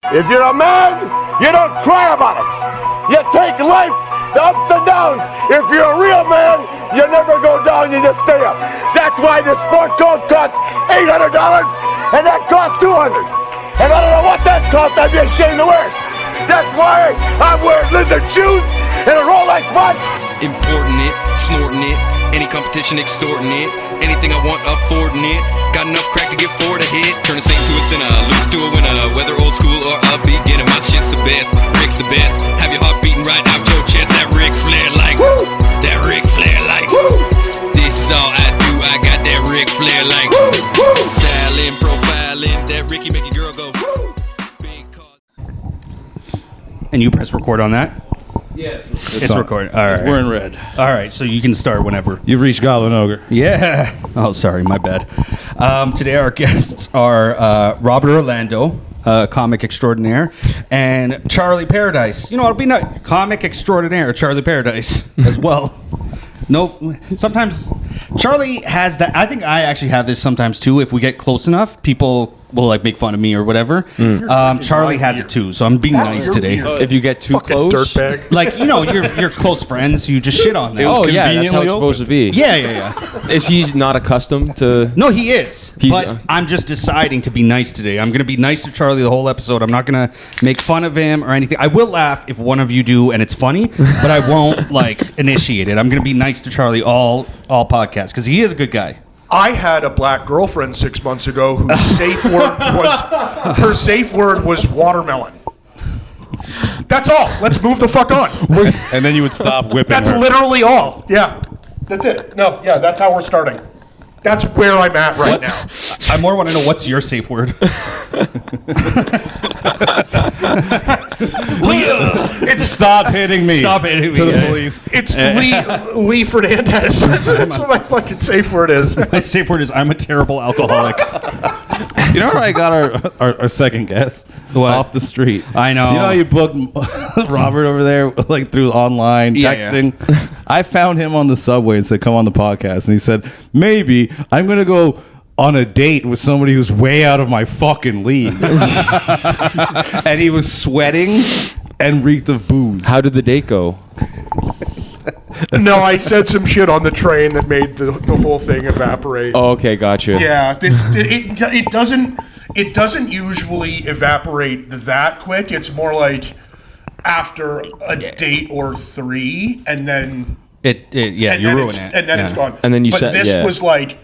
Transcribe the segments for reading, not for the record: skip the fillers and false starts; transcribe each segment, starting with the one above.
If you're a man, you don't cry about it. You take life, the ups and downs. If you're a real man, you never go down, you just stay up. That's why this sport coat costs $800 and that costs $200. And I don't know what that costs, I'd be ashamed to wear it. That's why I'm wearing lizard shoes and a Rolex watch. Importing it, snorting it, any competition extorting it, anything I want affording it, got enough crack to get forward a hit, turn a saint to a sinner, lose to a winner, whether old school or upbeat, getting my shit's the best, Rick's the best, have your heart beating right out your chest, that Ric Flair like, woo! That Ric Flair like, woo! This is all I do, I got that Ric Flair like, woo! Woo! Styling, profiling, that Ricky make a girl go, woo! And you press record on that? Yeah, it's recording. All right. We're in red. All right, so you can start whenever. You've reached Goblin Ogre. Yeah. Oh, sorry, my bad. Today our guests are Robert Orlando, comic extraordinaire, and Charlie Paradise. You know, it'll be not comic extraordinaire, Charlie Paradise as well. Nope. Sometimes Charlie has that. I think I actually have this sometimes too. If we get close enough, people will like make fun of me or whatever. Charlie has it too, so I'm being nice today. If you get too close, dirtbag. Like, you know, you're close friends, you just shit on them. oh yeah, that's how it's supposed to be. Yeah. Is he not accustomed to? No, he is. But I'm just deciding to be nice today. I'm going to be nice to Charlie the whole episode. I'm not going to make fun of him or anything. I will laugh if one of you do and it's funny, but I won't like initiate it. I'm going to be nice to Charlie all podcasts because he is a good guy. I had a black girlfriend 6 months ago whose safe word was watermelon. That's all. Let's move the fuck on. And then you would stop whipping That's her. literally all. Yeah. That's it. No, yeah, that's how we're starting. That's where I'm at right now. I more want to know what's your safe word. Stop hitting me. Stop hitting me. To the police. It's Lee Fernandez. That's what my fucking safe word is. My safe word is I'm a terrible alcoholic. You know where I got our second guest? What? Off the street. I know. You know how you booked Robert over there, like through online texting? Yeah. I found him on the subway and said, come on the podcast. And he said, maybe I'm going to go on a date with somebody who's way out of my fucking league. And he was sweating and reeked of booze. How did the date go? No, I said some shit on the train that made the whole thing evaporate. Oh, okay, gotcha. Yeah, it doesn't usually evaporate that quick. It's more like after a date or three, and then you ruin it, and then it's gone. And then but this was like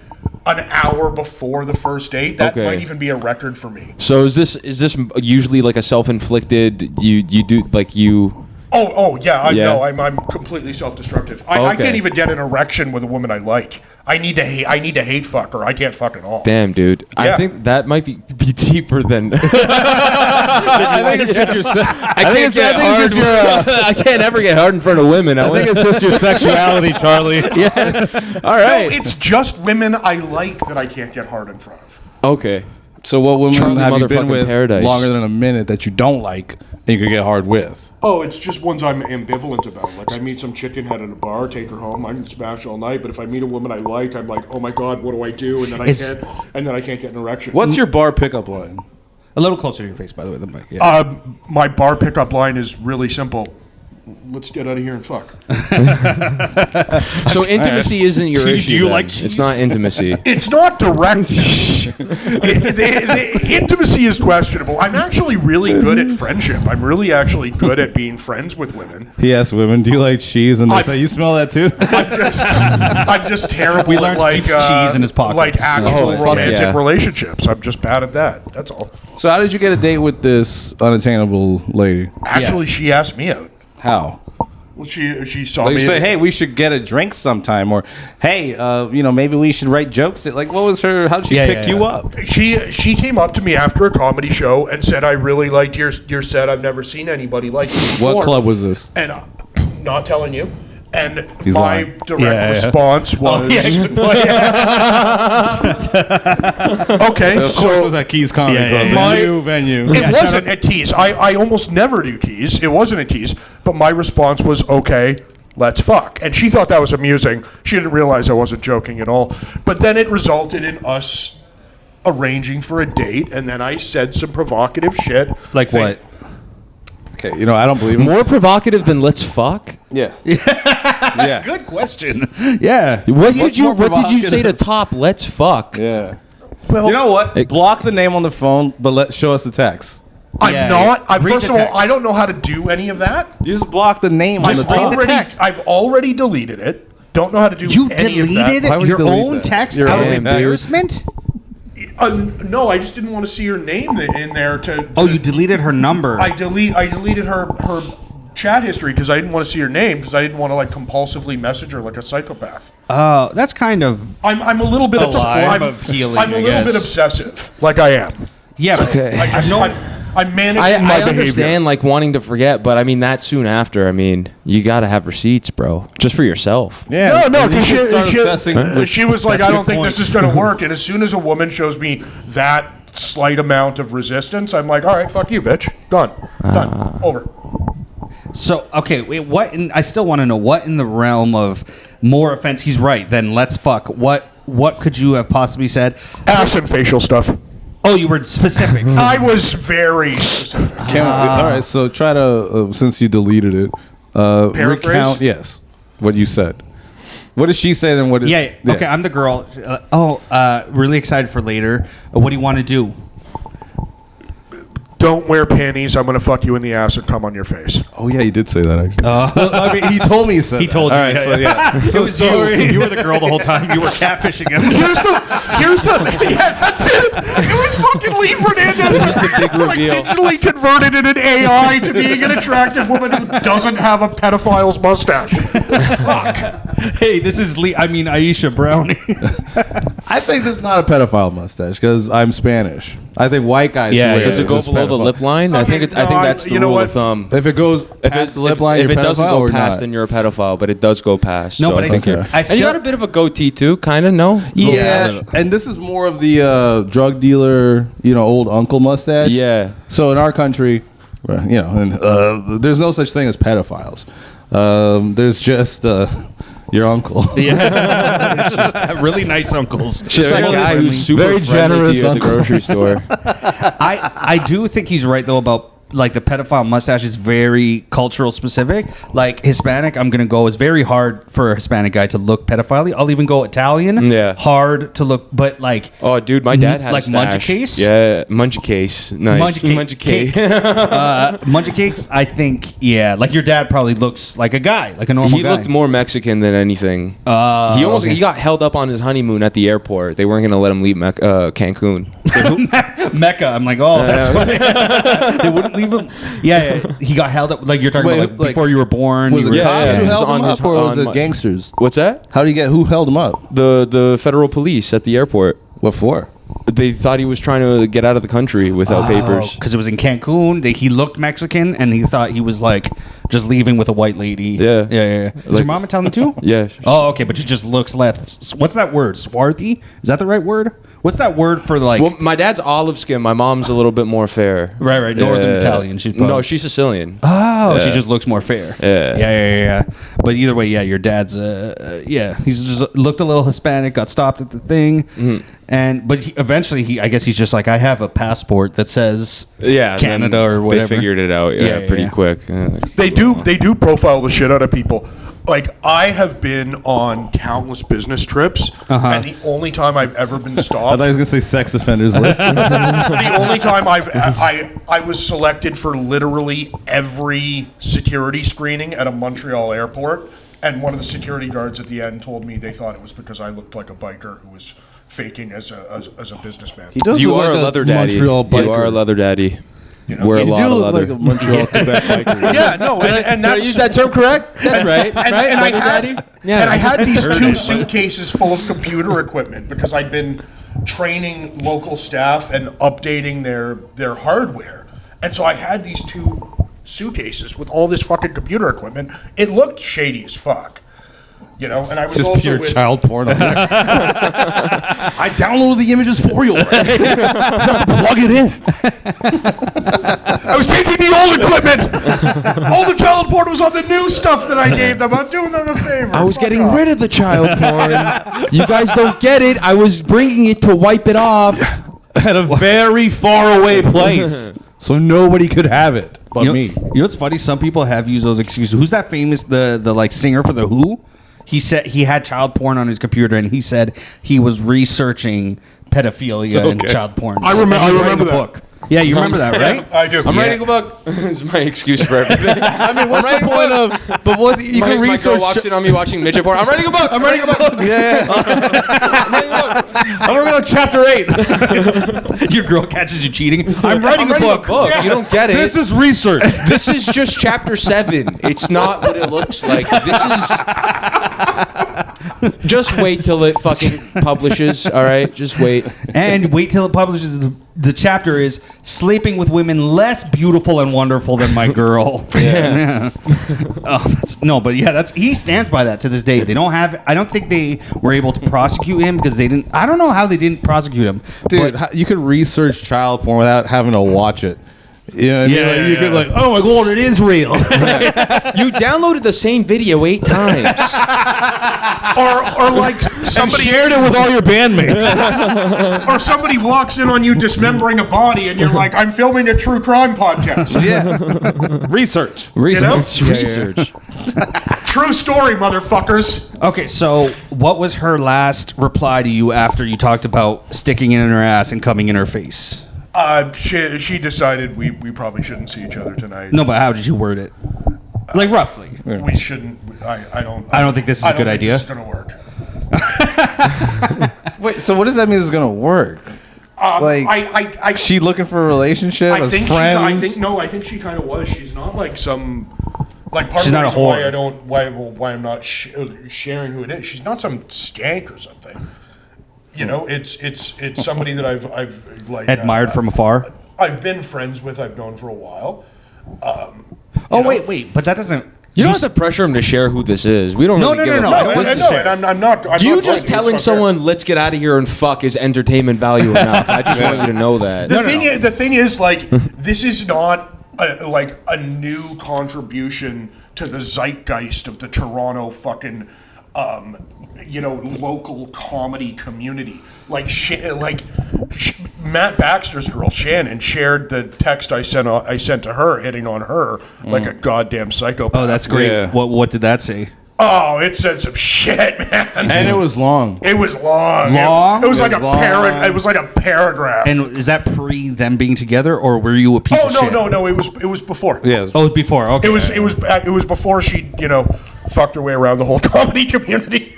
an hour before the first date. That might even be a record for me. So is this usually like a self-inflicted? You do like you. Oh yeah, I know. I'm completely self-destructive. I can't even get an erection with a woman I like. I need to hate fuck her. I can't fuck at all. Damn, dude. Yeah. I think that might be deeper than. I think it's just your. I can't ever get hard in front of women. I think it's just your sexuality, Charlie. Yeah. All right. No, it's just women I like that I can't get hard in front of. Okay. So what women Charlie have you been with Paradise. longer than a minute that you don't like and you could get hard with? Oh, it's just ones I'm ambivalent about. Like, I meet some chicken head at a bar, take her home, I can smash all night. But if I meet a woman I like, I'm like, oh my god, what do I do? And then I can't get an erection. What's your bar pickup line? A little closer to your face, by the way. The mic. Yeah. My bar pickup line is really simple. Let's get out of here and fuck. So intimacy isn't your issue. Do you then. like cheese? It's not intimacy. It's not direct. the intimacy is questionable. I'm actually really good at friendship. I'm really actually good at being friends with women. He asked women, do you like cheese? And they say, you smell that too? I'm just terrible We learned at to keep cheese in his pockets. like actual Oh, romantic yeah. relationships. I'm just bad at that. That's all. So how did you get a date with this unattainable lady? Actually, she asked me out. How? Well, she saw Like me. you say, hey, we should get a drink sometime, or hey, maybe we should write jokes. Like, what was her? How'd she pick you up? She came up to me after a comedy show and said, "I really liked your set. I've never seen anybody like you before." What club was this? And not telling you. And He's my lying. direct response was, good point. "Okay, Of course, it was at Keys Comedy Club. My- venue. It wasn't at Keys. I almost never do Keys. It wasn't at Keys. But my response was, okay, let's fuck. And she thought that was amusing. She didn't realize I wasn't joking at all. But then it resulted in us arranging for a date, and then I said some provocative shit. Like what? Okay, you know, I don't believe him. More provocative than let's fuck? Yeah. Yeah. Good question. Yeah. What What's did you more say to top let's fuck? Yeah. Well, You know what? Block the name on the phone, but show us the text. I'm Yeah, not. yeah. Read First the of all, text. I don't know how to do any of that. You just block the name on the text. I've already deleted it. Don't know how to do You any of deleted that. Why would you your delete own that? text Your out of own embarrassment? No, I just didn't want to see her name in there. Oh, you deleted her number. I deleted her chat history because I didn't want to see her name because I didn't want to like compulsively message her like a psychopath. Oh, that's kind of I'm a little bit That's a form of healing, I'm a I little bit guess. obsessive, like I am. yeah. But Okay. I'm managing my I behavior. understand like wanting to forget, but I mean that soon after, I mean you gotta have receipts, bro, just for yourself. Yeah. No, and you because should start obsessing with- she was like, That's I a don't good think point. this is going to work. And as soon as a woman shows me that slight amount of resistance, I'm like, all right, fuck you, bitch. Done. Over. So okay, wait, I still want to know what in the realm of more offense. He's right. Then let's fuck. What could you have possibly said? Ass and facial stuff. Oh, you were specific. I was very specific. all right, so try to, since you deleted it, Paraphrase? recount, yes, what you said. What did she say then? What did, Yeah. Okay, I'm the girl. Really excited for later. What do you want to do? Don't wear panties. I'm going to fuck you in the ass and come on your face. Oh, yeah, you did say that, actually. I mean, he told me you said He that. told you. All right, yeah, so yeah. It was you. You were the girl the whole time. You were catfishing him. Here's the yeah, that's it. It was fucking Lee Fernandez. This is the big Like reveal. digitally converted in an AI to being an attractive woman who doesn't have a pedophile's mustache. Fuck. Hey, this is Lee. I mean Aisha Brownie. I think that's not a pedophile mustache because I'm Spanish. I think white guys Yeah, wear yeah. Does it go this below the pedophile. lip line? I think no, that's the you know rule what? of thumb. If it goes past the lip line, if you're it doesn't pedophile go or past, not? then you're a pedophile. But it does go past. No, so but I think I you're. still. And you got a bit of a goatee too, kind of. No. Yeah, and this is more of the drug dealer, old uncle mustache. Yeah. So in our country, and there's no such thing as pedophiles. There's just your uncle. Yeah. Really nice uncles. Just that Really guy friendly. who's super Very friendly to generous you at the uncle. grocery store. I do think he's right though about like the pedophile mustache is very cultural specific. Like Hispanic, I'm gonna go. It's very hard for a Hispanic guy to look pedophile. I'll even go Italian. Yeah. Hard to look, but like Oh, dude, my dad had like a stash. Munchcase? Yeah, Munchcase. Nice. Munchcake. Munchie cakes. I think like your dad probably looks like a guy, like a normal He guy. looked more Mexican than anything. He got held up on his honeymoon at the airport. They weren't gonna let him leave Cancun. Mecca. I'm like, oh, that's why they wouldn't leave him. Yeah, he got held up. Like you're talking Wait, about, like, like- before you were born. Was you it were- Yeah, cops yeah. who He was held on him his- up, or was on it my- gangsters? What's that? Who held him up? The federal police at the airport. What for? They thought he was trying to get out of the country without papers. because it was in Cancun. He looked Mexican, and he thought he was like just leaving with a white lady. Yeah. Is your Like- mom Italian too? Yeah. Oh, okay, but she just looks less. What's that word? Swarthy? Is that the right word? What's that word for like? Well, my dad's olive skin. My mom's a little bit more fair. Right, Northern Yeah. Italian. She's No, probably- she's Sicilian. Oh, she Yeah. just looks more fair. Yeah. Yeah. But either way, yeah, your dad's he's just looked a little Hispanic, got stopped at the thing, but eventually I guess he's just like, I have a passport that says Yeah, Canada then or whatever. They figured it out. Yeah, Yeah, pretty yeah. quick. They do profile the shit out of people. Like I have been on countless business trips, and the only time I've ever been I stopped, thought he was gonna say sex offenders list. the only time I was selected for literally every security screening at a Montreal airport, and one of the security guards at the end told me they thought it was because I looked like a biker who was faking as a businessman. He does You look are like a leather daddy. Montreal biker. You are a leather daddy. Wear a You lot do of look leather. like a Montreal Quebec biker. Yeah, no, and Did I that's use that term correct? That's right. and right? I Leather had, daddy? Yeah. and I had these two suitcases full of computer equipment because I'd been training local staff and updating their hardware. And so I had these two suitcases with all this fucking computer equipment. It looked shady as fuck. And I was Just also pure with, child porn. On there. I downloaded the images for you. Just have to plug it in. I was taking the old equipment. All the child porn was on the new stuff that I gave them. I'm doing them a favor. I was Fuck getting off. rid of the child porn. You guys don't get it. I was bringing it to wipe it off. at a very far away place, so nobody could have it but me. You know what's funny? Some people have used those excuses. Who's that famous the like singer for the Who? He said he had child porn on his computer, and he said he was researching pedophilia and child porn. I remember that. Book. Yeah, you remember that, right? I do. I'm writing a book. It's my excuse for everything. I mean, what's the point of? But what you my, can my research? girl walks in on me watching midget porn. I'm writing a book. I'm writing a book. Yeah. I'm working on chapter 8. Your girl catches you cheating. I'm writing a book. You don't get it. This is research. This is just chapter 7. It's not what it looks like. This is. Just wait till it fucking publishes. All right, just wait. And wait till it publishes. The chapter is sleeping with women less beautiful and wonderful than my girl. Yeah. That's he stands by that to this day. They don't have. I don't think they were able to prosecute him because they didn't. I don't know how they didn't prosecute him, Dude, you could research child porn without having to watch it. You know what I mean? You could like, oh my god, it is real. You downloaded the same video 8 times. Or like somebody shared it with all your bandmates. or somebody walks in on you dismembering a body, and you're like, I'm filming a true crime podcast. Yeah. Research. Research. Research. True story, motherfuckers. Okay, so what was her last reply to you after you talked about sticking it in her ass and coming in her face? She decided we probably shouldn't see each other tonight. No, but how did you word it? Like roughly. We shouldn't. I don't think this is a good idea. This is gonna work. Wait, so what does that mean it's gonna work? I She looking for a relationship as friends? I think she kind of was. She's not like some. Like part She's of the not a reason whore. why I'm not sharing who it is. She's not some skank or something. You know, it's somebody that I've like Admired from afar. I've been friends with. I've known for a while. Wait, but that doesn't. You don't have to pressure him to share who this is. We don't No, really no, give no, a no. fuck. I don't- and I'm not. You just telling someone, let's get out of here and fuck is entertainment value enough. I just want you to know that. The thing is, like, this is not like a new contribution to the zeitgeist of the Toronto fucking, local comedy community. Like, Matt Baxter's girl Shannon shared the text I sent to her, hitting on her like a goddamn psychopath. Oh, that's great. Yeah. What did that say? Oh, it said some shit, man. And it was long. It was long. Long? It was like It was a long. It was like a paragraph. And is that pre them being together, or were you a piece of shit? No. It was before. Yeah. It was- Oh, it was before. Okay. It was before she fucked her way around the whole comedy community.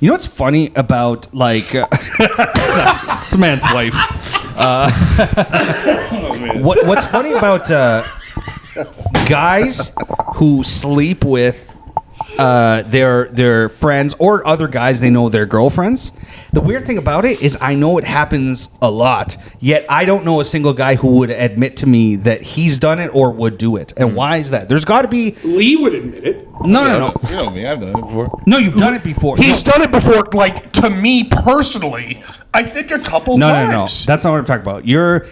You know what's funny about like it's a man's wife. What's funny about guys who sleep with their friends or other guys they know their girlfriends? The weird thing about it is I know it happens a lot, yet I don't know a single guy who would admit to me that he's done it or would do it. And why is that? There's got to be... Lee would admit it. No. You know me. I've done it before. No, you've done it before. He's done it before, like, to me personally, I think a couple times. No. That's not what I'm talking about.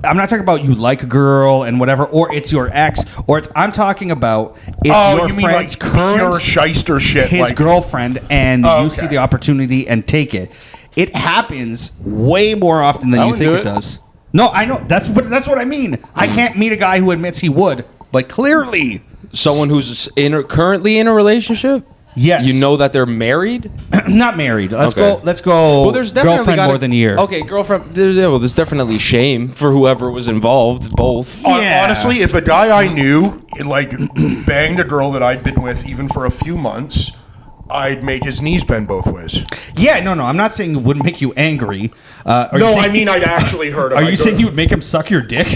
I'm not talking about you like a girl and whatever, or it's your ex, or it's. I'm talking about it's your you mean friend's like current pure shyster shit, his like girlfriend, and Oh, you okay. see the opportunity and take it. It happens way more often than I you would think do it it. does. No, I know that's what I mean. I can't meet a guy who admits he would, but clearly, Someone who's currently in a relationship? yes, You know that they're married? not married. Let's Okay. go. Let's go. Well, there's definitely girlfriend more than a year. Okay, girlfriend. There's definitely shame for whoever was involved. Both. Yeah. Honestly, if a guy I knew like banged a girl that I'd been with even for a few months, I'd make his knees bend both ways. Yeah, no. I'm not saying it wouldn't make you angry. No, I mean I'd actually hurt him. Are you saying you would make him suck your dick?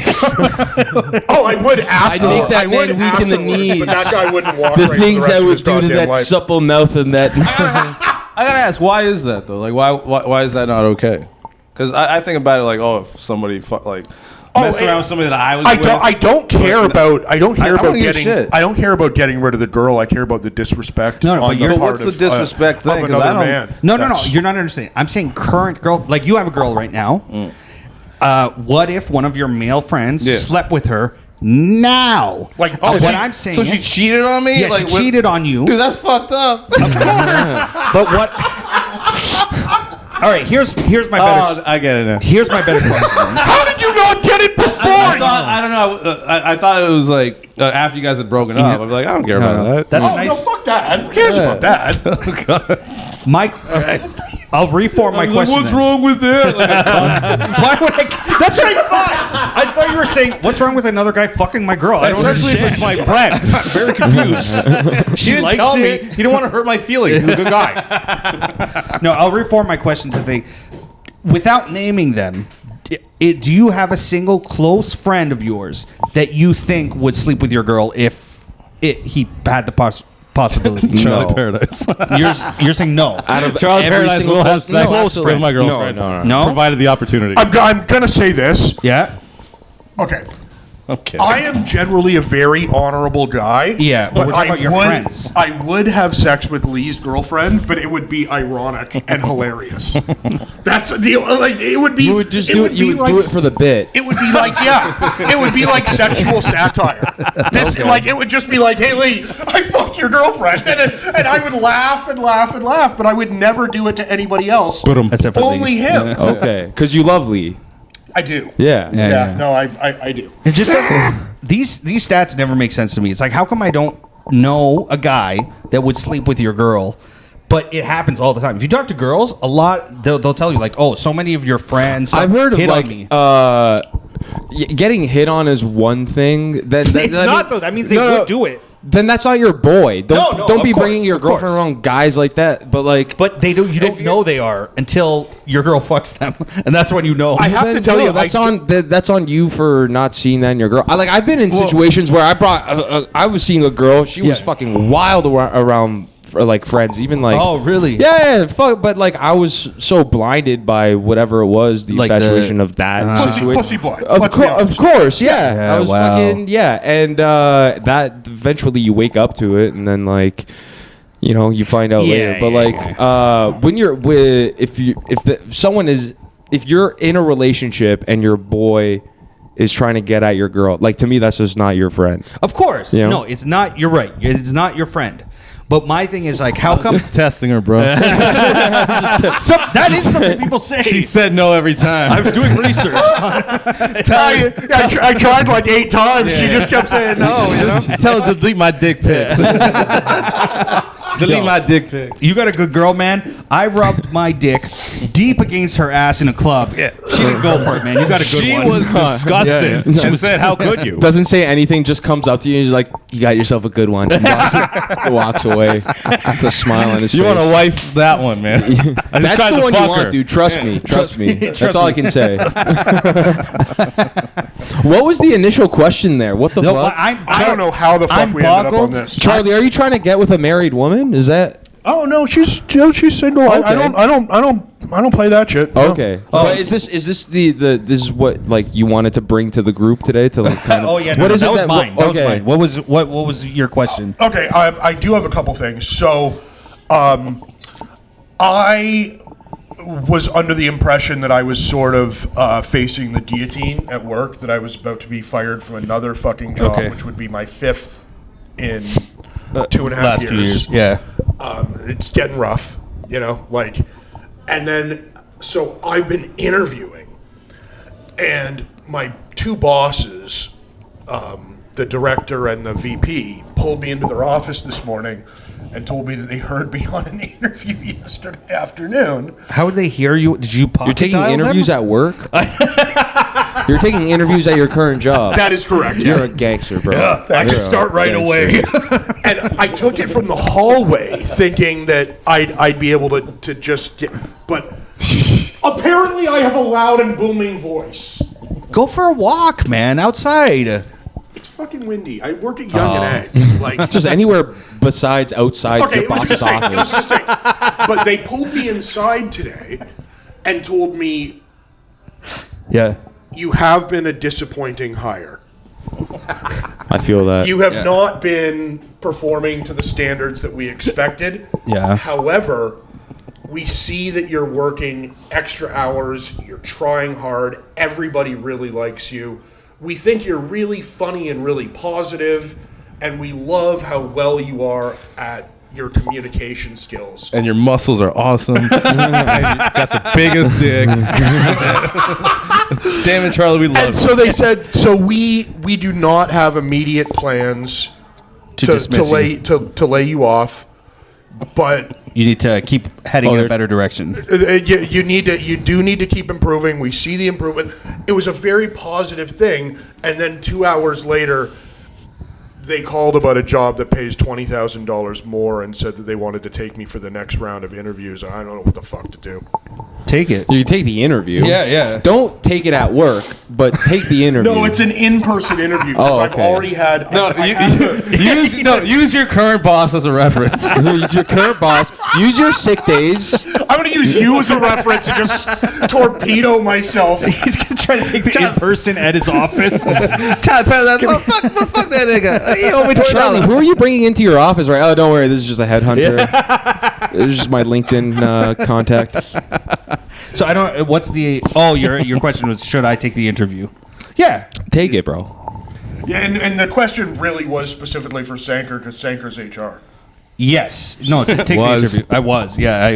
Oh, I would after. I'd make that I would man weak in the afterwards, knees. But that guy wouldn't walk The right things for the rest I of would his do to goddamn that life. supple mouth and that. I gotta ask, why is that though? Like, why is that not okay? Because I think about it like, oh, if somebody messed around with somebody that I was with. I don't care about. I don't care I about don't give a getting. shit. I don't care about getting rid of the girl. I care about the disrespect. No, on but the you're- part what's the of, disrespect thing? of 'Cause I another don't- man. No. That's- You're not understanding. I'm saying current girl. Like you have a girl right now. What if one of your male friends Yeah. slept with her now? Like, what she- I'm saying. So she is- cheated on me? Yeah, Like, she cheated on you. Dude, that's fucked up. But what? All right, here's my better. I get it now. Here's my better question. How did you not get it before? I don't know. I thought it was like after you guys had broken up. I was like, I don't care about that. That's Oh, a nice. no, fuck that. Who cares about that? Mike, I'll reform my question. What's wrong with that? Why would I? That's what I thought. I thought you were saying, "What's wrong with another guy fucking my girl?" I don't Especially if it's understand. my friend. I'm very confused. He didn't tell me. He didn't want to hurt my feelings. He's a good guy. No, I'll reform my question to the. Without naming them, do you have a single close friend of yours that you think would sleep with your girl if he had the possibility? Charlie Paradise. You're saying no. Out of Charlie every Paradise single will have close- no, sex absolutely. with my girlfriend. No. No? Provided the opportunity. I'm going to say this. Yeah. Okay. Okay. I am generally a very honorable guy. Yeah, but we're talking about your would, friends. I would have sex with Lee's girlfriend, but it would be ironic and hilarious. That's the like. It would be. You would just do it. You would do it for the bit. It would be like, yeah, it would be like sexual satire. This, like, it would just be like, hey, Lee, I fucked your girlfriend, and I would laugh and laugh and laugh, but I would never do it to anybody else. Except for Only Lee. him. Okay, because you love Lee. I do. Yeah. Yeah. No, I do. It just doesn't. These stats never make sense to me. It's like, how come I don't know a guy that would sleep with your girl? But it happens all the time. If you talk to girls, a lot they'll tell you like, oh, so many of your friends. I've heard of hit on like me. getting hit on is one thing. It's not though. That means they would do it. Then that's not your boy. Don't No, don't be of course, bringing your of course. girlfriend around guys like that. But like, But they don't. You don't If know they are until your girl fucks them, and that's when you know. I have then to tell no, you, that's I- that's on you for not seeing that in your girl. I've been in situations where I was seeing a girl. She was Yeah. fucking wild around for like friends, even like. Oh, really? Yeah, fuck. But like, I was so blinded by whatever it was, the Like infatuation of that situation. Pussy blind. Of, Let's be of honest. course, yeah. Yeah, I was wow. fucking and that eventually you wake up to it, and then like. You know, you find out later. But like, when you're with, if you're in a relationship and your boy is trying to get at your girl, like to me, that's just not your friend. Of course, You know? no, it's not. You're right. It's not your friend. But my thing is like, how come? Just testing her, bro. That is something people say. She said no every time. I was doing research. I tried like 8 times. She just kept saying no. You know? Tell her to delete my dick pics. Delete my dick pic. You got a good girl, man. I rubbed my dick deep against her ass in a club. She didn't go for it, man. You got a good She one. was disgusting. She said, "How could you?" Doesn't say anything, just comes up to you and is like, "You got yourself a good one." And walks away with a smile on his You face. want to wife that one, man? I just That's tried the to one you fuck want, her. dude. Trust me. Trust me. That's Trust all me. I can say. What was the initial question there? What the No, fuck? but I don't know how the fuck I'm we ended up on boggled. this. Charlie, are you trying to get with a married woman? Is that Oh no, she's single. Okay. I don't play that shit. no. okay? But is this the this is what like you wanted to bring to the group today to like kind of? Oh yeah, no, what no, is that it was that mine. That was okay? mine. What was your question? Okay, I do have a couple things. So, I was under the impression that I was sort of facing the guillotine at work, that I was about to be fired from another fucking job, Okay. which would be my 5th in 2.5 years. Few years. Yeah. It's getting rough, you know, like, and then, so I've been interviewing, and my 2 bosses, the director and the VP, pulled me into their office this morning and told me that they heard me on an interview yesterday afternoon. How would they hear you? Did you pocket You're taking dial interviews them? at work. You're taking interviews at your current job. That is correct. You're a gangster, bro. I You're can a start right gangster. away. And I took it from the hallway thinking that I'd be able to just get, but apparently I have a loud and booming voice. Go for a walk, man, outside. It's fucking windy. I work at Young and Egg. Like, Just anywhere besides outside okay, your it was a boss's mistake. It was a office. mistake. But they pulled me inside today and told me, Yeah. you have been a disappointing hire. I feel that. You have not been performing to the standards that we expected. Yeah. However, we see that you're working extra hours, you're trying hard, everybody really likes you. We think you're really funny and really positive, and we love how well you are at your communication skills. And your muscles are awesome. And you got the biggest dick. Damn it, Charlie, we love And so they said, so we do not have immediate plans to dismiss lay you off, but You need to keep heading in a better direction. you do need to keep improving. We see the improvement. It was a very positive thing, and then 2 hours later, they called about a job that pays $20,000 more and said that they wanted to take me for the next round of interviews. And I don't know what the fuck to do. Take it. You take the interview. Yeah. Don't take it at work, but take the interview. No, it's an in-person interview because I've already had. Use your current boss as a reference. Use your current boss. Use your sick days. I'm going to use you as a reference and just torpedo myself. He's going to try to take the in-person at his office. Fuck that nigga. You owe me Charlie, who are you bringing into your office? Right? Oh, don't worry. This is just a headhunter. This is just my LinkedIn contact. So I don't. What's the? Oh, your question was, should I take the interview? Yeah, Take it, bro. Yeah, and the question really was specifically for Sanker because Sanker's HR. yes. No, take the interview. I was. Yeah,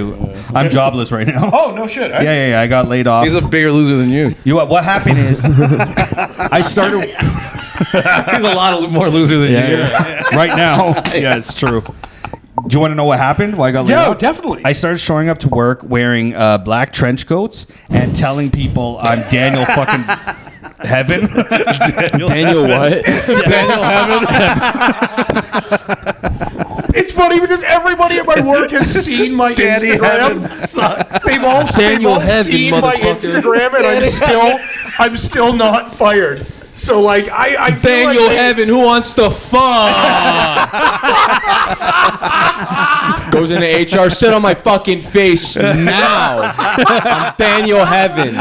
I'm jobless right now. Oh, no shit. Eh? Yeah. I got laid off. He's a bigger loser than you. You know what happened is, I started. He's a lot more loser than you. Right now. Yeah, it's true. Do you want to know what happened? Why I got laid Yeah, off? definitely. I started showing up to work wearing black trench coats and telling people I'm Daniel fucking Heaven. Daniel what? Daniel Heaven. It's funny because everybody at my work has seen my Instagram. They've all Heaven, seen my motherfucker. Instagram, and I'm still not fired. So like I feel Daniel like Heaven, who wants to fuck? Goes into HR, sit on my fucking face now. I'm Daniel Heaven.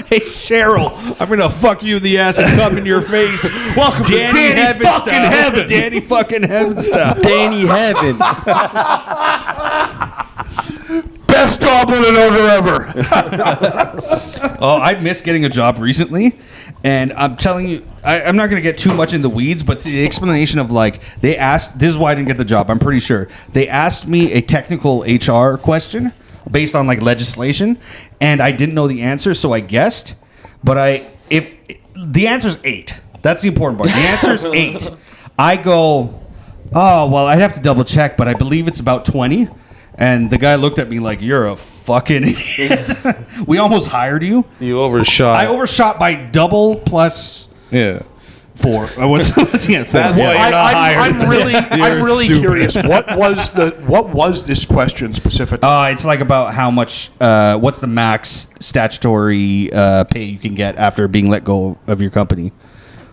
Hey Cheryl, I'm gonna fuck you in the ass and come in your face. Welcome to Danny Heaven fucking style. Heaven. Danny fucking Heaven style. Danny Heaven. best compliment ever. Oh, I missed getting a job recently, and I'm telling you, I'm not going to get too much in the weeds, but the explanation of like, they asked, this is why I didn't get the job, I'm pretty sure. They asked me a technical HR question based on like legislation, and I didn't know the answer, so I guessed, but if the answer's 8. That's the important part. The answer's 8. I go, oh, well, I'd have to double check, but I believe it's about 20. And the guy looked at me like, you're a fucking idiot. We almost hired you. You overshot. I overshot by double plus Yeah. 4. What's the end? 4. That's why you're not hired. I'm really stupid. curious. What was this question specifically? It's like about how much, what's the max statutory pay you can get after being let go of your company.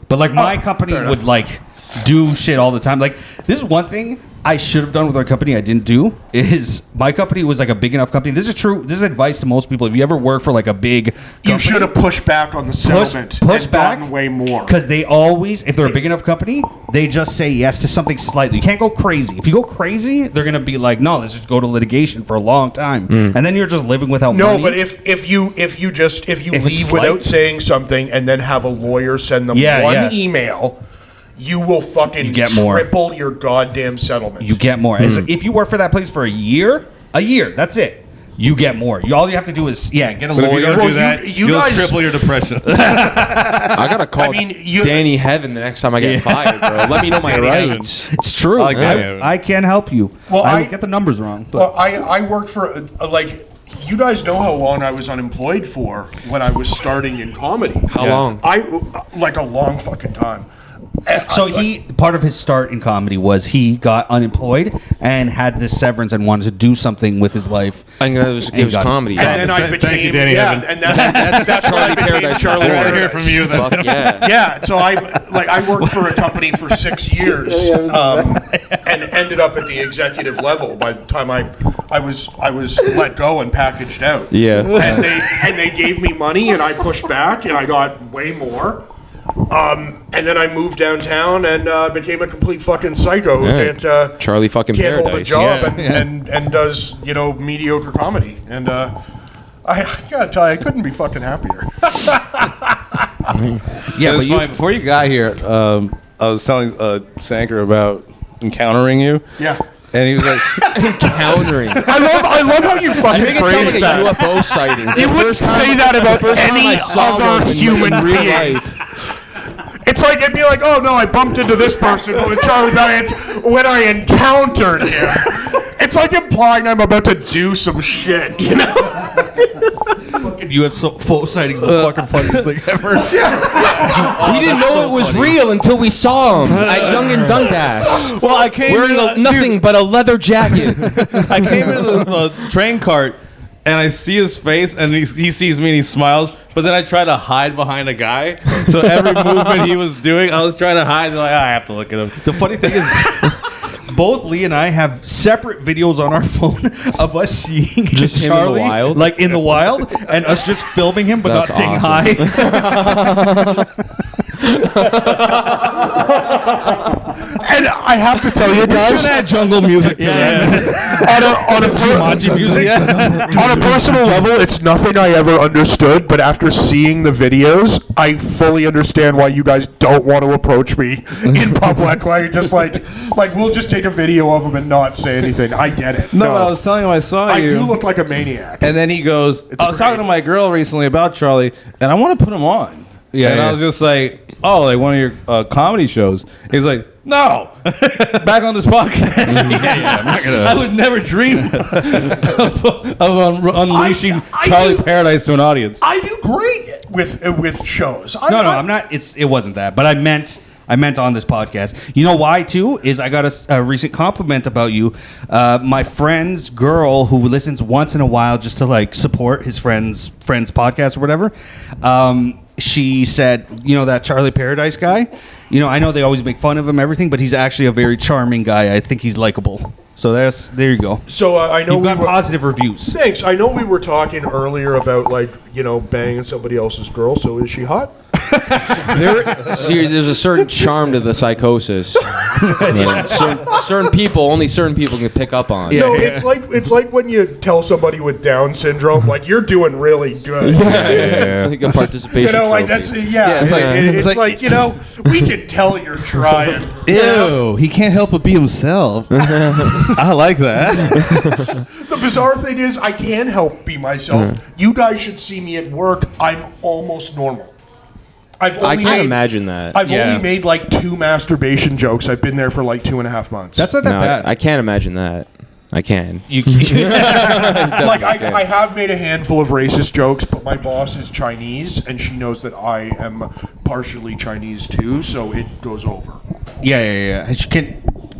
But like my company would like do shit all the time. Like this is one thing I should have done with our company I didn't do is my company was like a big enough company. This is true. This is advice to most people. If you ever work for like a big company, You should have pushed back on the settlement. push and back gotten way more. because they always, if they're a big enough company, they just say yes to something slightly. You can't go crazy. If you go crazy, they're gonna be like, no, let's just go to litigation for a long time, and then you're just living without No, money. but if you If leave it's without slight. saying something and then have a lawyer send them one email, you will fucking get more. triple your goddamn settlement. You get more. If you work for that place for a year, that's it. You get more. All you have to do is get a But if you lawyer. don't Well, do that, you you'll guys- triple your depression. I gotta call Danny Heaven the next time I get fired, bro. Let me know my Danny rights. It's true. I like Danny Heaven. I can't help you. Well, I I- get the numbers wrong. But Well, I worked for like you guys know how long I was unemployed for when I was starting in comedy. How long? I like a long fucking time. So part of his start in comedy was he got unemployed and had this severance and wanted to do something with his life. I think it was got- comedy. And then I Thank became you, Danny Heaven. and that's when I became Paradise. Charlie I want to hear Paradise. from you then. Fuck yeah. Yeah, so I worked for a company for 6 years, and ended up at the executive level by the time I was let go and packaged out. Yeah. And they gave me money, and I pushed back, and I got way more. And then I moved downtown and became a complete fucking psycho who can't Charlie fucking can't hold a Paradise. job Yeah. and does mediocre comedy. And I gotta tell you, I couldn't be fucking happier. Yeah, It was but funny. Before you got here, I was telling Sanker about encountering you. Yeah. And he was like, Encountering. I love how you fucking You make it sound phrased like that. a UFO sighting. You wouldn't say that about any other human being. It's like it'd be like, oh no, I bumped into this person with Charlie Bellant's when I encountered him. It's like implying I'm about to do some shit, you know? UFO sightings are the fucking funniest thing ever. We didn't know it was real until we saw him at Young and Dundas. well, I came Wearing nothing but a leather jacket. I came into the train cart and I see his face and he sees me and he smiles, but then I try to hide behind a guy. So every movement he was doing, I was trying to hide. And I have to look at him. The funny thing is, both Lee and I have separate videos on our phone of us seeing Just him in the Charlie, wild? like in the wild, and us just filming him but That's not saying awesome. hi. And I have to tell you guys, Should add jungle music to that. on a personal level, it's nothing I ever understood, but after seeing the videos, I fully understand why you guys don't want to approach me in public. Why you're just like we'll just take a video of him and not say anything. I get it. No, I was telling him I saw I you. do look like a maniac. And then he goes, I was talking to my girl recently about Charlie, and I want to put him on. Yeah, and yeah. I was just like, oh, like one of your comedy shows. He's like, no, back on this podcast. I'm not gonna. I would never dream of unleashing I Charlie do- Paradise to an audience. I do great with shows. No, I'm not. It wasn't that, but I meant on this podcast. You know why too? Is I got a recent compliment about you. My friend's girl who listens once in a while just to like support his friend's podcast or whatever. She said, you know, that Charlie Paradise guy. You know, I know they always make fun of him, everything, but he's actually a very charming guy. I think he's likable. So there you go. So I know You've got positive reviews. Thanks. I know we were talking earlier about banging somebody else's girl. So is she hot? There's a certain charm to the psychosis. Certain people, only certain people can pick up on. No, it's like when you tell somebody with Down syndrome, like you're doing really good. It's like a participation. You know, like trophy. that's it's like you know, we can tell you're trying. Ew, he can't help but be himself. I like that. The bizarre thing is, I can help be myself. You guys should see me at work. I'm almost normal. I can't imagine that. I've only made like 2 masturbation jokes. I've been there for like 2.5 months. That's not that bad. I can't imagine that. I can. Like I have made a handful of racist jokes, but my boss is Chinese, and she knows that I am partially Chinese too, so it goes over. Yeah.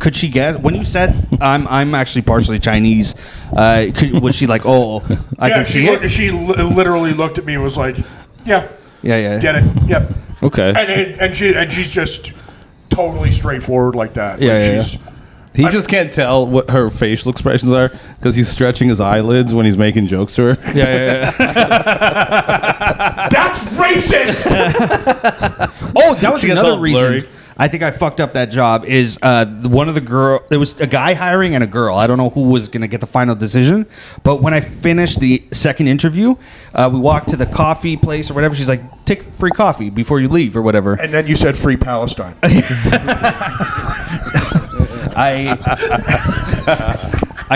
Could she guess when you said I'm actually partially Chinese? Was she like, oh, I can see it? She literally looked at me and was like, "Yeah, Yeah. get it, yep." Okay. And she's just totally straightforward like that. Yeah, Like, yeah, she's He just can't tell what her facial expressions are because he's stretching his eyelids when he's making jokes to her. Yeah. That's racist. Oh, that was She gets another all reason. blurry. I think I fucked up that job. Is one of the girl? There was a guy hiring and a girl. I don't know who was gonna get the final decision. But when I finished the second interview, we walked to the coffee place or whatever. She's like, "Take free coffee before you leave or whatever." And then you said free Palestine. I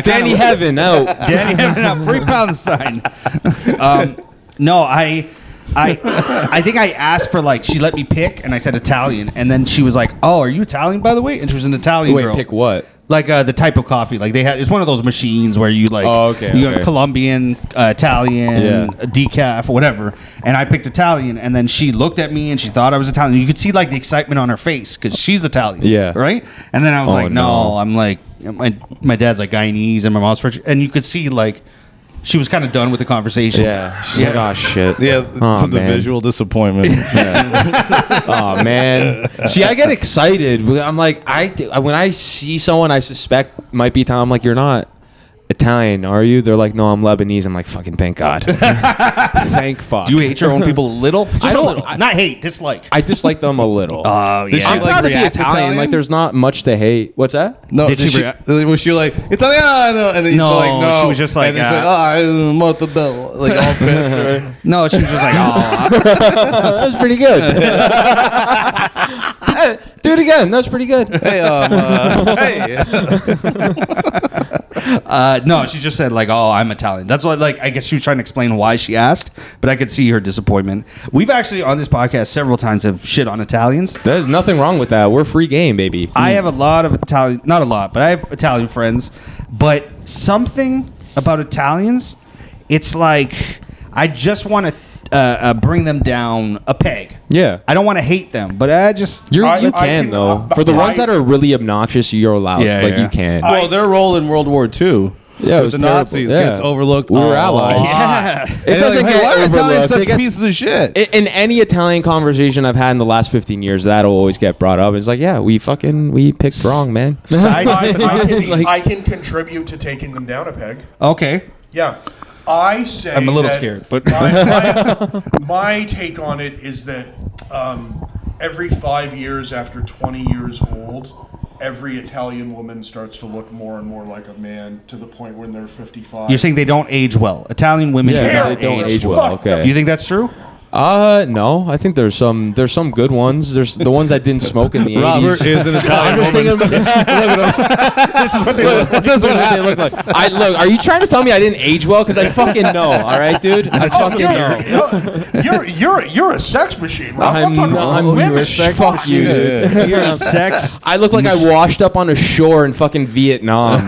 Danny Heaven out. Danny Heaven out. Free Palestine. No, I think I asked for like she let me pick and I said Italian and then she was like, "Oh, are you Italian by the way?" And she was an Italian Wait, girl. pick what? Like the type of coffee. Like they had it's one of those machines where you like you got Colombian, Italian, decaf or whatever. And I picked Italian and then she looked at me and she thought I was Italian. You could see like the excitement on her face cuz she's Italian. Yeah. Right? And then I was like, no. I'm like my dad's like Guyanese and my mom's French and you could see like she was kind of done with the conversation. Yeah. She's like, oh, shit. Yeah, Oh, the man. visual disappointment. Oh, man. See, I get excited. I'm like, when I see someone I suspect might be Italian, I'm like, you're not Italian, are you? They're like, no, I'm Lebanese. I'm like, fucking thank God. Thank fuck. Do you hate your own people a little? Just I a don't- little. Not hate, dislike. I dislike them a little. Oh, Did yeah. she, I'm like, proud to be react Italian. Italian? Like, there's not much to hate. What's that? No, Did she was she like Italiano? And then No, she's like, no. she was just like, and then she's like, mortadella, like all pissed. Or, No, she was just like, oh. That's pretty good. Do it again. That's pretty good. Hey, No, she just said like, "Oh, I'm Italian." That's what, like, I guess she was trying to explain why she asked, but I could see her disappointment. We've actually on this podcast several times have shit on Italians. There's nothing wrong with that. We're free game, baby. I have a lot of Italian, not a lot, but I have Italian friends. But something about Italians, it's like I just want to bring them down a peg. Yeah. I don't want to hate them, but I just You I can can- though. For the ones that are really obnoxious, you're allowed. Yeah, like yeah. you can. well, their role in World War II. Yeah, it with was the terrible. Nazis Yeah. gets overlooked. We were a allies. lot. Yeah. And It they're doesn't like, get why are Italians overlooked. such It gets- pieces of shit? In any Italian conversation I've had in the last 15 years, that'll always get brought up. It's like, yeah, we picked wrong, man. I can contribute to taking them down a peg. okay. Yeah. I say I'm a little that scared, but my take on it is that every 5 years after 20 years old, every Italian woman starts to look more and more like a man to the point when they're 55. you're saying they don't age well. Italian women Yeah, do they don't age. age well. Okay. You think that's true? No, I think there's some good ones. There's the ones that didn't smoke in the 80s. Robert is an Italian I'm just woman. thinking, This is what they look like. this is what they look like. Look, are you trying to tell me I didn't age well? Because I fucking know. All right, dude. I fucking know. You're a sex machine, Rob. I'm talking not. about I'm women. fuck you, dude. You're a sex. I look like I washed up on a shore in fucking Vietnam,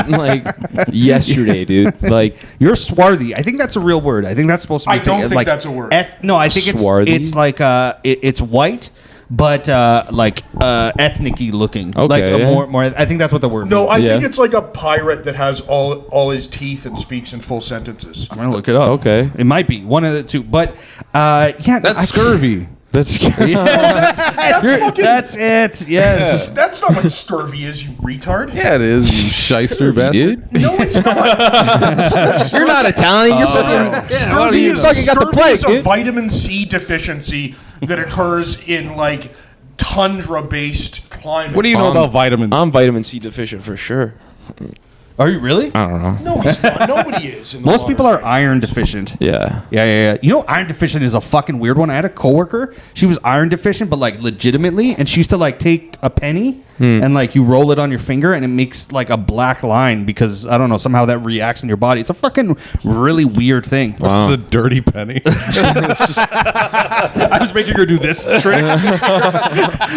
like yesterday, dude. Like You're swarthy. I think that's a real word. I think that's supposed to be. I a thing. don't It's think like that's a word. No, I think Swarthy? it's like it's white, but like ethnic-y looking. Okay, like yeah. more. I think that's what the word. No, means. I Yeah. think it's like a pirate that has all his teeth and speaks in full sentences. I'm gonna look it up. Okay. it might be one of the two, but yeah, That's I- scurvy. that's That's it. Yes. That's not what scurvy is, you retard. Yeah, it is. You shyster bastard. dude. No, it's not. You're not Italian. You're fucking. Scurvy you is, fucking got the scurvy plague, is a dude. vitamin C deficiency that occurs in like tundra-based climate. What do you know about vitamins? I'm vitamin C deficient for sure. Are you really? I don't know. No, he's not. Nobody is. In the Most people modern are iron deficient. Yeah. Yeah. You know, iron deficient is a fucking weird one. I had a coworker. She was iron deficient, but like legitimately, and she used to like take a penny and like you roll it on your finger, and it makes like a black line because I don't know, somehow that reacts in your body. It's a fucking really weird thing. This is a dirty penny. I was making her do this trick.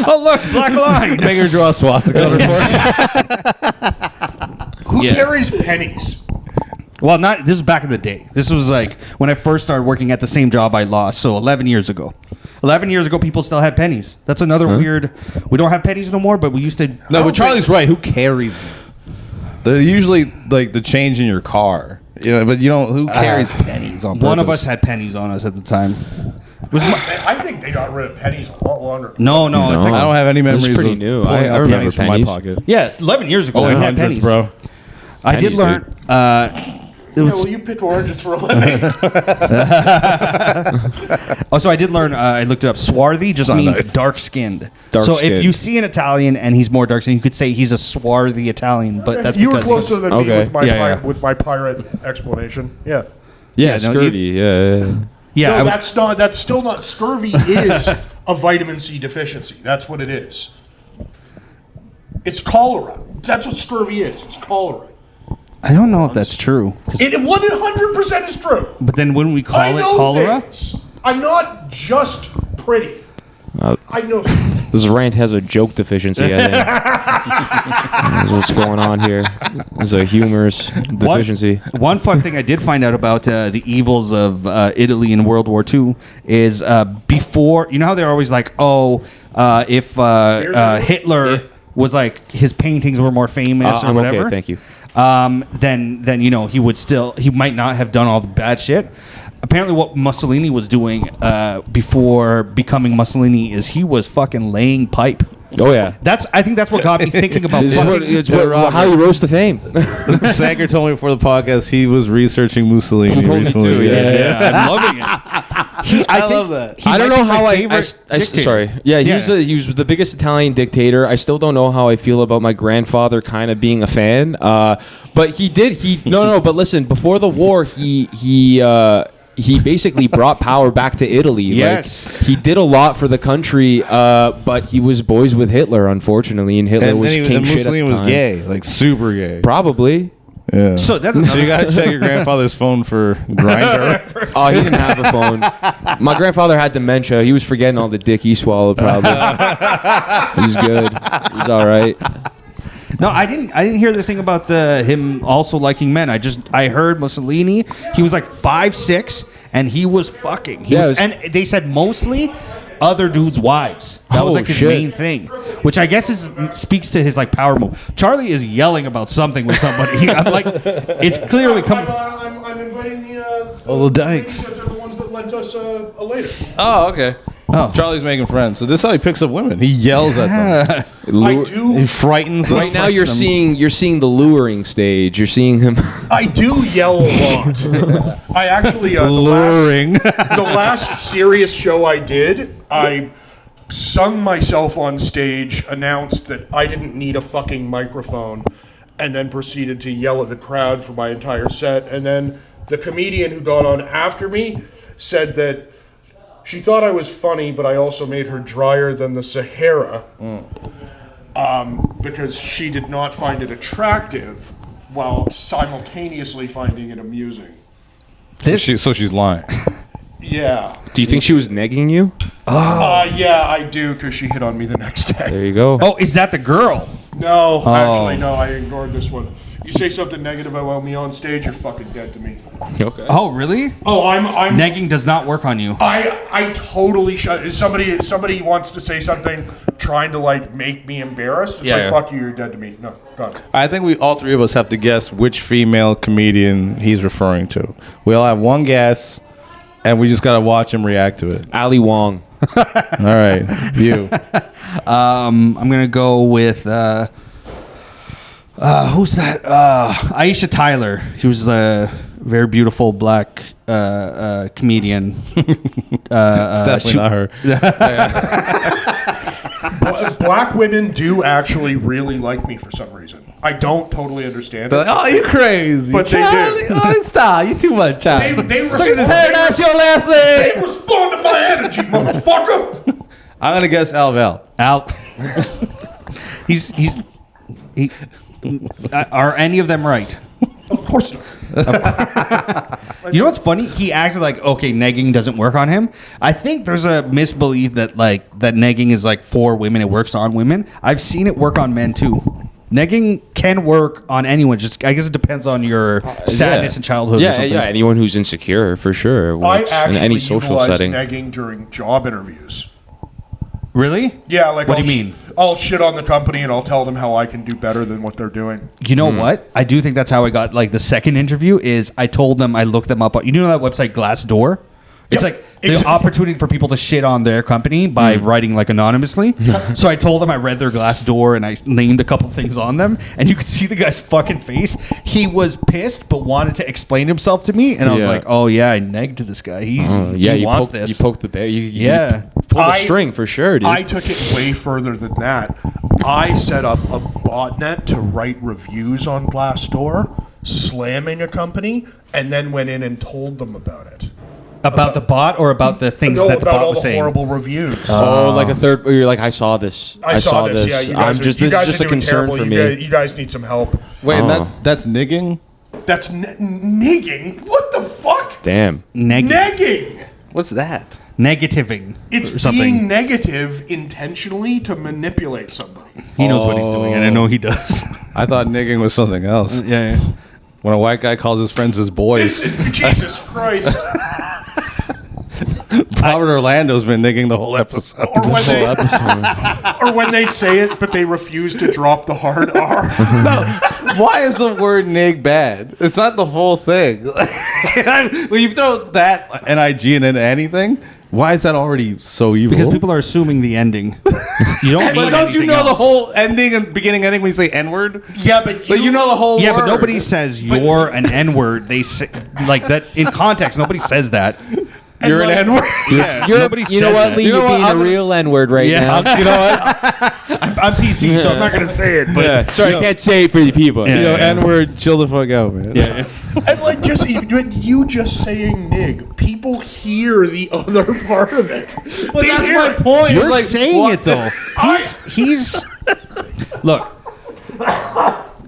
Oh look, black line. Make her draw a swastika on her forehead. Who Yeah. carries pennies? Well, not this is back in the day. This was like when I first started working at the same job I lost, so 11 years ago. 11 years ago, people still had pennies. That's another weird. We don't have pennies no more, but we used to. No, but Charlie's right. Who carries them? They're usually like the change in your car. You know, but you don't. Who carries pennies on purpose? One of us had pennies on us at the time. Was my, I think they got rid of pennies a lot longer. no, it's I like don't have any memories. It's pretty of new. pulling I out remember pennies from pennies. my pocket. yeah, 11 years ago. Only we had hundreds, pennies, bro. I did Pennies, learn. dude. It Yeah, was, well, you pick oranges for a living. so I did learn. I looked it up. Swarthy just Not means nice. dark skinned. Dark So if skinned. you see an Italian and he's more dark skinned, you could say he's a swarthy Italian. But that's you were because closer he's, than Okay. me with my, Yeah. with my pirate explanation. Yeah. Yeah, no, scurvy. Yeah. yeah. No, I was, that's not. That's still not. Scurvy is a vitamin C deficiency. That's what it is. It's cholera. That's what scurvy is. It's cholera. I don't know if that's true. 'Cause- It 100% is true. But then wouldn't we I call it know cholera? things. I'm not just pretty. I know. This rant has a joke deficiency, I think. That's what's going on here. There's a humorous deficiency. One fun thing I did find out about the evils of Italy in World War II is before, you know how they're always like, if Hitler was like, his paintings were more famous or I'm whatever. okay, thank you. Then you know he might not have done all the bad shit. Apparently, what Mussolini was doing before becoming Mussolini is he was fucking laying pipe. Oh, yeah. I think that's what got me thinking about. This is what, fucking- it's what, how you rose to fame. Sanger told me before the podcast he was researching Mussolini He told me recently. too, yeah. I'm loving it. I love that. he I don't might know be my how favorite dictator. sorry. Yeah, he was the biggest Italian dictator. I still don't know how I feel about my grandfather kind of being a fan. But but listen, before the war, he he basically brought power back to Italy. Yes. Like, he did a lot for the country, but he was boys with Hitler, unfortunately, and Hitler was king shit at the Mussolini was time. gay, like super gay. Probably. Yeah. So that's So you gotta check your grandfather's phone for Grinder. Oh, he didn't have a phone. My grandfather had dementia. He was forgetting all the dick he swallowed, probably. He's good. He's all right. No, I didn't hear the thing about him also liking men. I heard Mussolini. He was like 5'6", and he was fucking. And they said mostly other dudes' wives. That was like his main thing, which I guess speaks to his like power move. Charlie is yelling about something with somebody. I'm like, it's clearly coming. I'm inviting Oh, the Dykes. They're the ones that lent us a later. Oh, okay. Oh. Charlie's making friends. So this is how he picks up women. He yells at them. I do. He frightens them. Right now, you're seeing the luring stage. You're seeing him. I do yell a lot. I actually luring. The last serious show I did, I sung myself on stage, announced that I didn't need a fucking microphone, and then proceeded to yell at the crowd for my entire set. And then the comedian who got on after me said that she thought I was funny, but I also made her drier than the Sahara, because she did not find it attractive while simultaneously finding it amusing. So she's lying. Yeah. Do you think she was negging you? Yeah, I do, because she hit on me the next day. There you go. Oh, is that the girl? No, actually, no, I ignored this one. You say something negative about me on stage, you're fucking dead to me. Okay. Oh, really? Oh, I'm Negging does not work on you. I totally shut. If somebody wants to say something trying to like make me embarrassed, it's fuck you, you're dead to me. No, God. I think we all three of us have to guess which female comedian he's referring to. We all have one guess, and we just gotta watch him react to it. Ali Wong. All right, you. I'm gonna go with who's that? Aisha Tyler. She was a very beautiful black comedian. It's definitely not her. Black women do actually really like me for some reason. I don't totally understand it. Oh, you crazy. But they Charlie. do. Oh, stop. You too much, Charlie. They Look at his hair. That's your last They name. respond to my energy, motherfucker. I'm going to guess Alvel. Are any of them right? Of course not. You know what's funny? He acted like, okay, negging doesn't work on him. I think there's a misbelief that that negging is like for women. It works on women. I've seen it work on men too. Negging can work on anyone. Just I guess it depends on your sadness in childhood. or something. Yeah. Anyone who's insecure, for sure. I Works actually in any social utilize setting. negging during job interviews. Really? Yeah, like What do you mean? I'll shit on the company and I'll tell them how I can do better than what they're doing. You know what? I do think that's how I got like the second interview. Is I told them I looked them up. You know that website Glassdoor? It's Yep. like the opportunity for people to shit on their company by writing like anonymously. So I told them I read their Glassdoor and I named a couple things on them, and you could see the guy's fucking face. He was pissed, but wanted to explain himself to me, and I was like, "Oh yeah, I negged to this guy. He wants this. You poked the bear. You pulled a string for sure, dude. I took it way further than that. I set up a botnet to write reviews on Glassdoor, slamming a company, and then went in and told them about it. About the bot or about the things that the about bot all was the saying? horrible reviews. like a third. You're like, I saw this. I saw this. Yeah, you guys This are is just a doing concern terrible. for You me. guys need some help. Wait, and that's nigging? That's nigging. What the fuck? Damn. Negging. What's that? Negativing. It's or something. being negative intentionally to manipulate somebody. He knows what he's doing, and I know he does. I thought nigging was something else. yeah. When a white guy calls his friends his boys. Jesus Christ. Robert Orlando's been nigging the whole episode. Or when they say it, but they refuse to drop the hard R. Why is the word nig bad? It's not the whole thing. When you throw that N-I-G into anything, why is that already so evil? Because people are assuming the ending. You don't. But mean don't you anything know the else. whole ending and beginning ending when you say N-word? Yeah, but You know the whole Yeah, word. but nobody says you're an N-word. They say like that in context. Nobody says that. You're an N-word. You know what, Lee? You're being a real N-word right now. You know what? I'm PC, so I'm not gonna say it. But Yeah. Sorry, I can't say it for the people. You know, N-word, chill the fuck out, man. yeah. And like you just saying nig, people hear the other part of it. But that's my point. You're It's like, saying what? it though. He's look.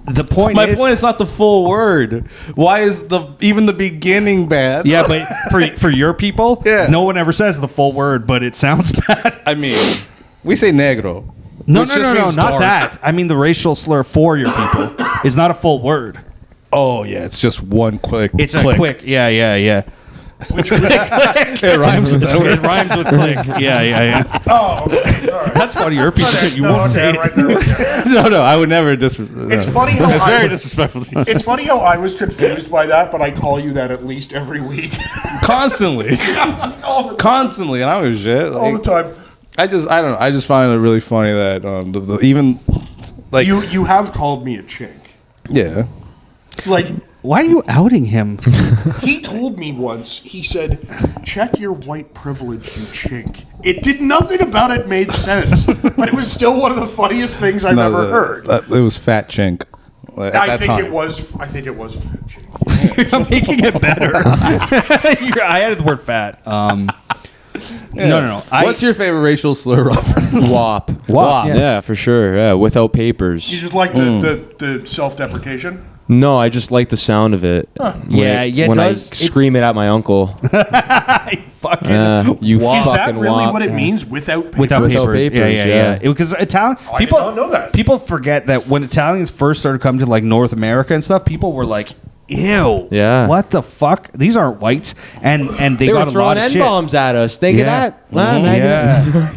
The point My is, point is not the full word. Why is even the beginning bad? yeah, but for your people, Yeah. no one ever says the full word, but it sounds bad. I mean, we say negro. No, which just means not dark. that. I mean the racial slur for your people is not a full word. Oh yeah, it's just one click. It's click. a quick, yeah. It rhymes with that It word. rhymes with click. Yeah. Oh, okay. All right. That's funny. Your people said you won't say it. right there. No, I would never disrespect. It's funny how It's I very would- disrespectful. It's funny how I was confused by that, but I call you that at least every week. Constantly, all the constantly, and I don't give a shit. all the Like, time. I don't know. I just find it really funny that even like You have called me a chink. yeah. Like, Why are you outing him? he told me once, he said, check your white privilege, you chink. It did nothing about it made sense, but it was still one of the funniest things I've ever heard. It was fat chink. At I that think time. it was fat chink. You're making it better. I added the word fat. No. What's your favorite racial slur, Robert? WAP. WAP, yeah. Yeah, for sure. Yeah, without papers. You just like the self-deprecation? No, I just like the sound of it. Yeah, it when does. I scream it at my uncle. fucking You Is that fucking really WAP. what it means without papers? without Without papers. papers, Yeah. yeah. Because Italian I people did not know that. People forget that when Italians first started coming to like North America and stuff, people were like, "Ew, Yeah. what the fuck? These aren't whites." And they They got were a lot throwing of N shit. bombs at us. Think of Yeah. that. Man,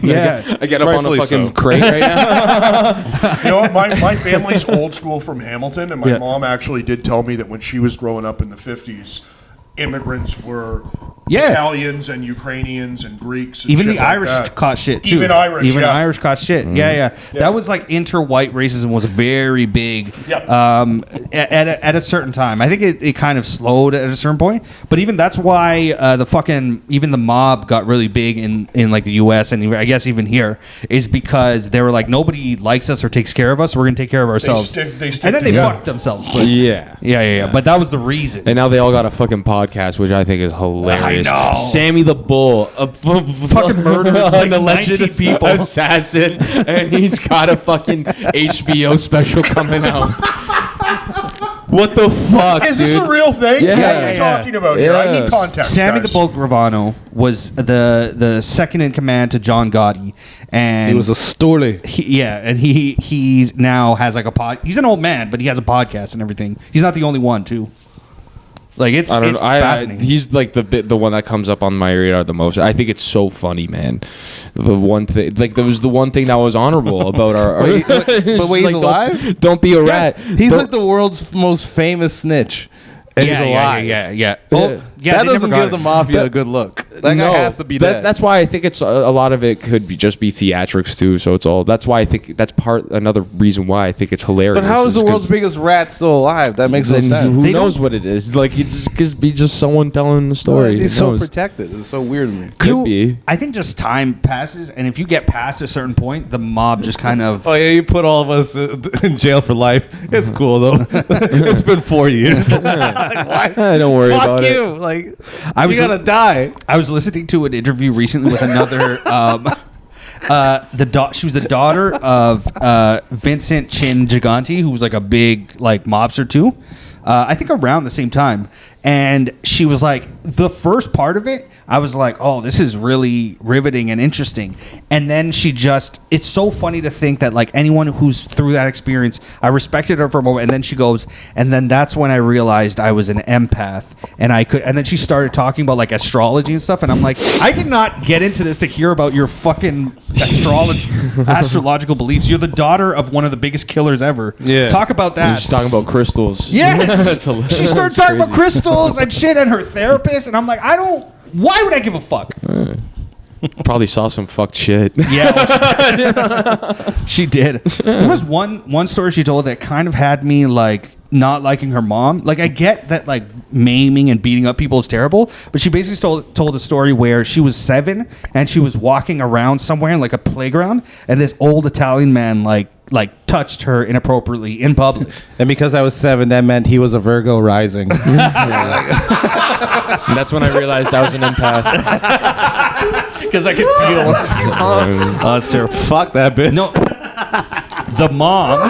Yeah. I get up Rightfully on a fucking so. crate right now. You know what? My family's old school from Hamilton, and my Yeah. mom actually did tell me that when she was growing up in the 50s, immigrants were Yeah. Italians and Ukrainians and Greeks. And Even shit the like Irish that. caught shit too. Even Irish, Even yeah. Irish caught shit. Yeah. That was like inter-white racism was very big. Yep. At a certain time, I think it kind of slowed at a certain point. But even that's why even the mob got really big in like the U.S. and I guess even here is because they were like nobody likes us or takes care of us. So we're gonna take care of ourselves. they stick and then they together. fucked themselves. But Yeah. But that was the reason. And now they all got a fucking podcast, which I think is hilarious. I know. Sammy the Bull, a fucking murdered, like, an alleged 19 people. assassin, and he's got a fucking HBO special coming out. What the fuck, Is dude? this a real thing? Yeah. What are you talking about here? I need Yes. context. Sammy guys. the Bull Gravano was the second in command to John Gotti, and He was a story. he now has like a pod. He's an old man, but he has a podcast and everything. He's not the only one too. Like it's I don't know. fascinating. He's like the one that comes up on my radar the most. I think it's so funny, man. The one thing, like there was the one thing that was honorable about our. Wait, but wait, he's like, alive? Don't be a rat. He's Don't- like the world's most famous snitch. And he's alive. yeah. Oh, yeah. That they doesn't never got give the it. mafia a good look. That guy has to be dead. That's why I think it's a lot of it could be just be theatrics too. So it's all. That's why I think that's another reason why I think it's hilarious. But how is the 'cause world's biggest rat still alive? That makes no then sense. Who They knows don't- what it is? Like it just could be just someone telling the story. He's Who so knows? protected. It's so weird to me. Could be. I think just time passes, and if you get past a certain point, the mob just kind of. Oh yeah, you put all of us in jail for life. It's cool though. It's been 4 years. Don't worry Fuck about you! it. Like I was you gotta die. I was listening to an interview recently with another. She was the daughter of Vincent Chin Gigante, who was like a big like mobster too. I think around the same time, and she was like, the first part of it, I was like, oh, this is really riveting and interesting. And then it's so funny to think that like anyone who's through that experience, I respected her for a moment, and then she goes, and then that's when I realized I was an empath, and then she started talking about like astrology and stuff, and I'm like, I did not get into this to hear about your fucking astrological beliefs. You're the daughter of one of the biggest killers ever. Yeah. Talk about You're that. just talking about crystals. Yes, That's hilarious. she started That's talking about crazy. crystals and shit, and her therapist, and I'm like, why would I give a fuck? Probably saw some fucked shit. Yeah, she did. There was one story she told that kind of had me like not liking her mom. Like, I get that, like, maiming and beating up people is terrible, but she basically told a story where she was 7 and she was walking around somewhere in, like, a playground, and this old Italian man, like touched her inappropriately in public. And because I was 7, that meant he was a Virgo rising. And that's when I realized I was an empath. Because I could feel it. Oh, it's terrible. Fuck that bitch. No, the mom.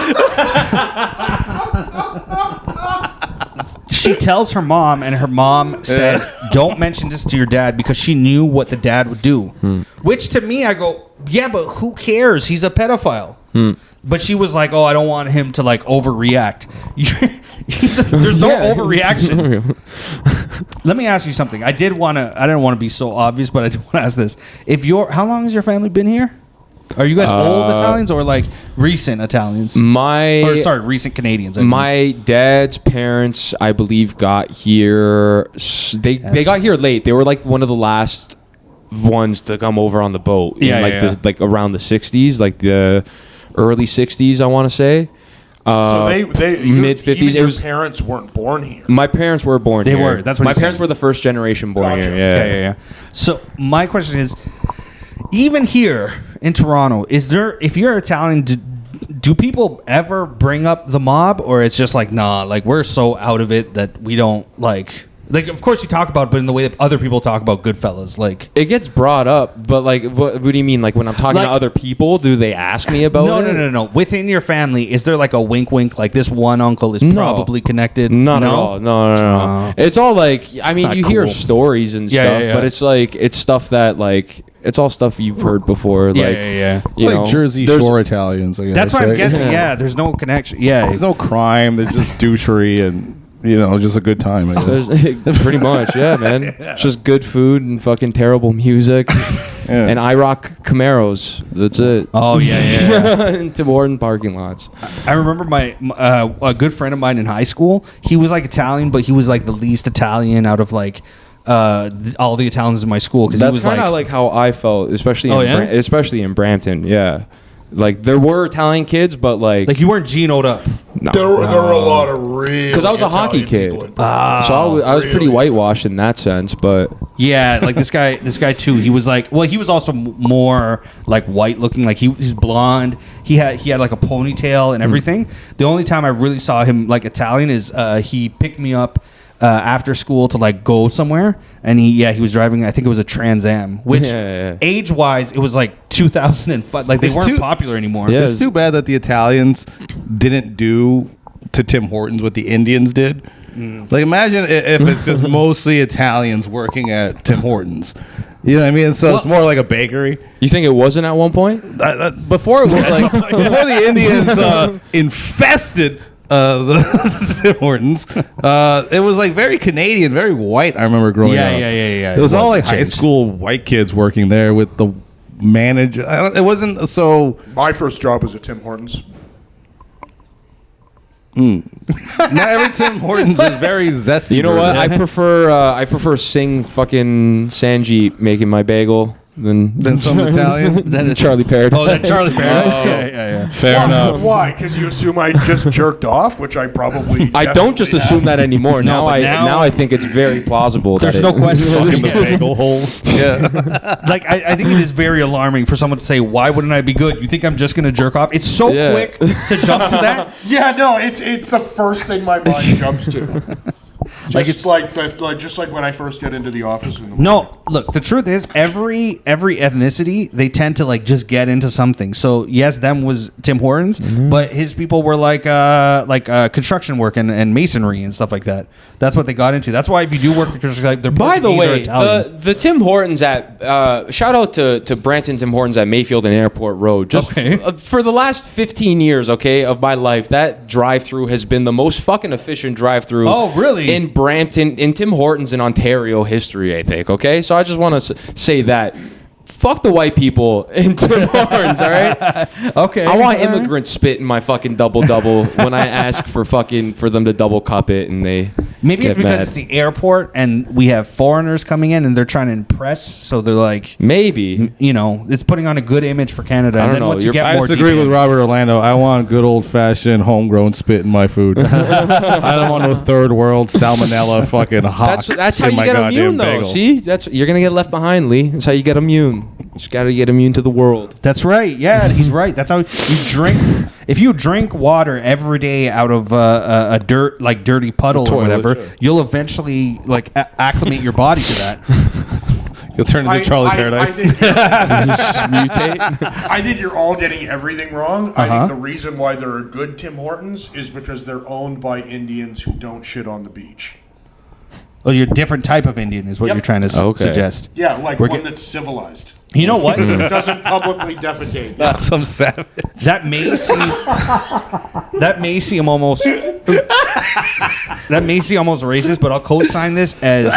She tells her mom, and her mom says, "Don't mention this to your dad," because she knew what the dad would do. Which to me, I go, yeah, but who cares? He's a pedophile. But she was like, "Oh, I don't want him to like overreact." There's no overreaction. Let me ask you something. I didn't want to be so obvious, but I do want to ask this. How long has your family been here? Are you guys old Italians or like recent Italians? Recent Canadians. My dad's parents, I believe, got here. They got here late. They were like one of the last ones to come over on the boat. Like around the 60s, like the early 60s, I want to say. So they mid 50s. Your parents weren't born here. My parents were born here. They were. That's what my parents were the first generation born here. Yeah. So my question is, even here in Toronto, if you're Italian, do people ever bring up the mob, or it's just like, nah, like we're so out of it that we don't like of course you talk about it, but in the way that other people talk about Goodfellas, like it gets brought up, but like what do you mean? Like when I'm talking to other people, do they ask me about it? No. Within your family, is there like a wink like this one uncle is probably connected? Not at all. No. It's all like, I mean, you hear stories and stuff, but it's like, it's stuff that like, it's all stuff you've heard before. You like know, Jersey Shore Italians. I guess, that's what I'm guessing. Yeah, there's no connection. Yeah, there's no crime. There's just douchery and just a good time. I guess. Pretty much, yeah, man. It's just good food and fucking terrible music. And I rock Camaros. That's it. Oh yeah. In Tim Horton parking lots. I remember a good friend of mine in high school. He was like Italian, but he was like the least Italian out of like all the Italians in my school, because that's kind of like how I felt, especially especially in Brampton. Yeah, like there were Italian kids, but like you weren't Gino'd up. No. There were a lot of real, because I was a hockey kid, so I was pretty whitewashed in that sense. But yeah, like this guy too. He was like, well, he was also more like white looking. Like he's blonde. He had like a ponytail and everything. The only time I really saw him like Italian is he picked me up after school to like go somewhere, and he was driving, I think it was a Trans Am, which age wise it was like 2005, like they weren't popular anymore. It's too bad that the Italians didn't do to Tim Hortons what the Indians did. Like imagine if it's just mostly Italians working at Tim Hortons. You know what I mean? So it's more like a bakery. You think it wasn't at one point? Before it was like before the Indians infested the Tim Hortons, it was like very Canadian, very white. I remember growing up. Yeah. It was all like high school white kids working there with the manager. It wasn't so. My first job was at Tim Hortons. Not every Tim Hortons is very zesty. You know what? I prefer Sing fucking Sanjeet making my bagel than some Italian. Than Charlie Paradise. Oh, that Charlie Paradise. Yeah. Fair enough. Why? Because you assume I just jerked off, which I probably. I don't just assume that anymore. Now I think it's very plausible. There's no question. Fucking the bagel holes. Yeah. Like I think it is very alarming for someone to say, "Why wouldn't I be good?" You think I'm just gonna jerk off? It's so quick to jump to that. Yeah, no, it's the first thing my mind jumps to. Just like when I first get into the office. No, look, the truth is every ethnicity, they tend to like just get into something. So yes, them was Tim Hortons, but his people were like construction work and masonry and stuff like that. That's what they got into. That's why if you do work because like they're by the way, Italian. the Tim Hortons at shout out to Brampton Tim Hortons at Mayfield and Airport Road. Just for the last 15 years, of my life, that drive-through has been the most fucking efficient drive-through. Oh, really? In Brampton, in Tim Hortons in Ontario history, I think. Okay, so I just want to say that. Fuck the white people in Tim Hortons, all right? Okay. I want immigrants spit in my fucking double-double when I ask for them to double cup it, and they Maybe it's Get because mad. it's the airport and we have foreigners coming in and they're trying to impress. So they're like, Maybe. you know, it's putting on a good image for Canada. I And don't then know. once you get I more disagree deep with in- Robert Orlando. I want good old fashioned homegrown spit in my food. I don't want no third world salmonella fucking hawk. That's how in you my get goddamn immune, though. bagel. See, you're gonna get left behind, Lee. That's how you get immune. You just gotta get immune to the world. That's right. Yeah, he's right. That's how you drink. If you drink water every day out of a dirty puddle or toilet, whatever, sure. you'll eventually acclimate your body to that. You'll turn into Charlie Paradise. Mutate. I think you're all getting everything wrong. I Uh-huh. think the reason why there are good Tim Hortons is because they're owned by Indians who don't shit on the beach. Well, you're a different type of Indian, is what Yep. you're trying to Okay. suggest. Yeah, like We're one get- that's civilized. You know what? It doesn't publicly defecate. Not some savage. That may seem almost racist, but I'll co-sign this as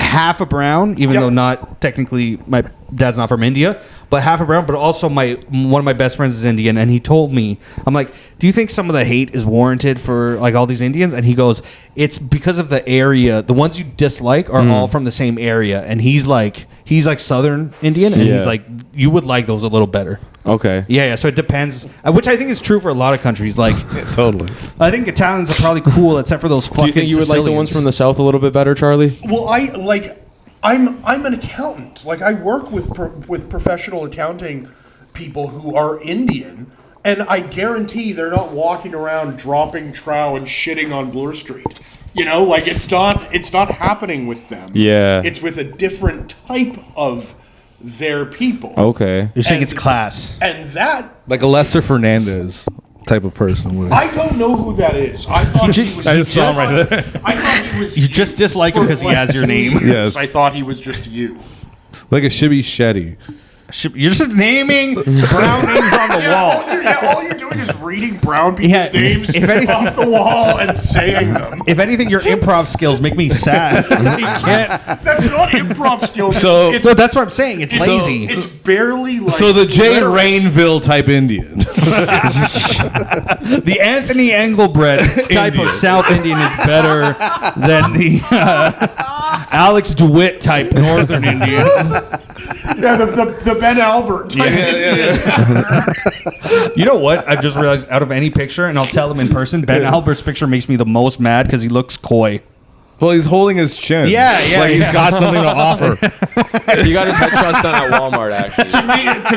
half a brown, even Yep. though not technically my dad's not from India, but half a brown. But also one of my best friends is Indian, and he told me, I'm like, do you think some of the hate is warranted for like all these Indians? And he goes, it's because of the area. The ones you dislike are all from the same area, and he's like Southern Indian, and he's Yeah. like, you would like those a little better. Okay. Yeah. So it depends, which I think is true for a lot of countries. Like, Totally. I think Italians are probably cool, except for those fucking. Do you think you would like the ones Sicilians. from the south a little bit better, Charlie? Well, I'm an accountant. Like I work with professional accounting people who are Indian, and I guarantee they're not walking around dropping trow and shitting on Bloor Street. You know, like it's not happening with them. Yeah. It's with a different type of their people. Okay. You're saying And- it's class. And that Like a Lester Fernandez type of person would. I don't know who that is. I thought he was. I just saw him right there. I thought he was. You just dislike him for 'cause he like has your 2 name. years. Yes. I thought he was just you. Like a Shibby Shetty. You're just naming brown names on the wall. All you're doing is reading brown people's Yeah, names if anything- off the wall and saying them. If anything, your improv skills make me sad. You can't. That's not improv skills. So- it's, No, that's what I'm saying. It's lazy. It's barely like. So the Jay literate. Rainville type Indian. The Anthony Engelbrecht type of South Indian is better than the Alex DeWitt type Northern Indian. Yeah, the Ben Albert type. You know what? I've just realized out of any picture, and I'll tell him in person, Ben Albert's picture makes me the most mad because he looks coy. Well, he's holding his chin. Yeah, like he's got something to offer. You got his headshots done at Walmart, actually.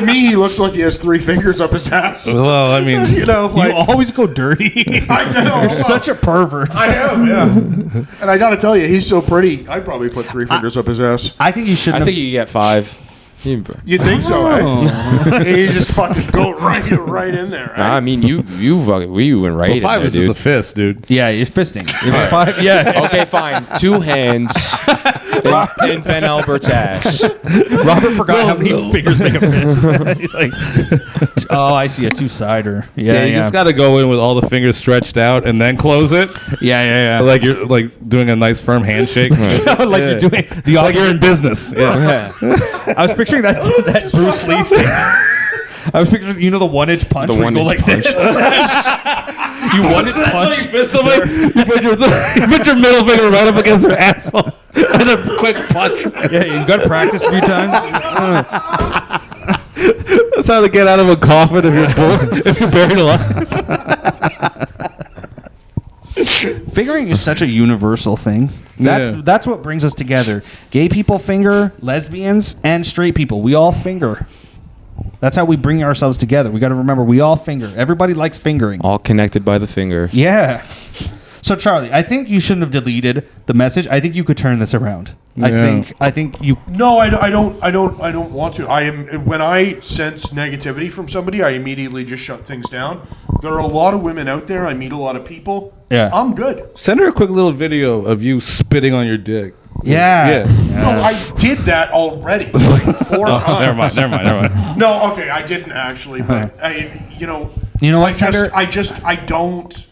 To me, he looks like he has 3 fingers up his ass. Well, I mean, You know, You like always go dirty. I know. You're such a pervert. I am, yeah. And I gotta tell you, he's so pretty. I'd probably put 3 fingers up his ass. I think you shouldn't. I think you get 5. You think so? Eh? You just fucking go right in there. Eh? I mean, we went right well, in 5 there, is just dude. a fist, dude. Yeah, you're fisting. It's 5. Yeah. Okay, fine. 2 hands in Ben Albert's ass. Robert forgot how many fingers make a fist. He's like, oh, I see a 2-sider. Yeah, you just got to go in with all the fingers stretched out and then close it. yeah. Like you're like doing a nice firm handshake. Like you're doing the Like you're in business. Yeah. Yeah. I was picturing that Bruce Lee thing. I was picturing, the 1-inch punch The where you go 1-inch like this. You 1-inch punch. You put your middle finger right up against her asshole and a quick punch. Yeah, you got to practice a few times. That's how to get out of a coffin if you're buried alive. Fingering is such a universal thing. That's what brings us together. Gay people finger, lesbians, and straight people. We all finger. That's how we bring ourselves together. We got to remember, we all finger. Everybody likes fingering. All connected by the finger. Yeah. So Charlie, I think you shouldn't have deleted the message. I think you could turn this around. Yeah. I think you. No, I don't want to. I am when I sense negativity from somebody, I immediately just shut things down. There are a lot of women out there. I meet a lot of people. Yeah. I'm good. Send her a quick little video of you spitting on your dick. Yeah. No, I did that already like 4 times. Never mind. No, okay, I didn't actually, but You know what, Senator? I don't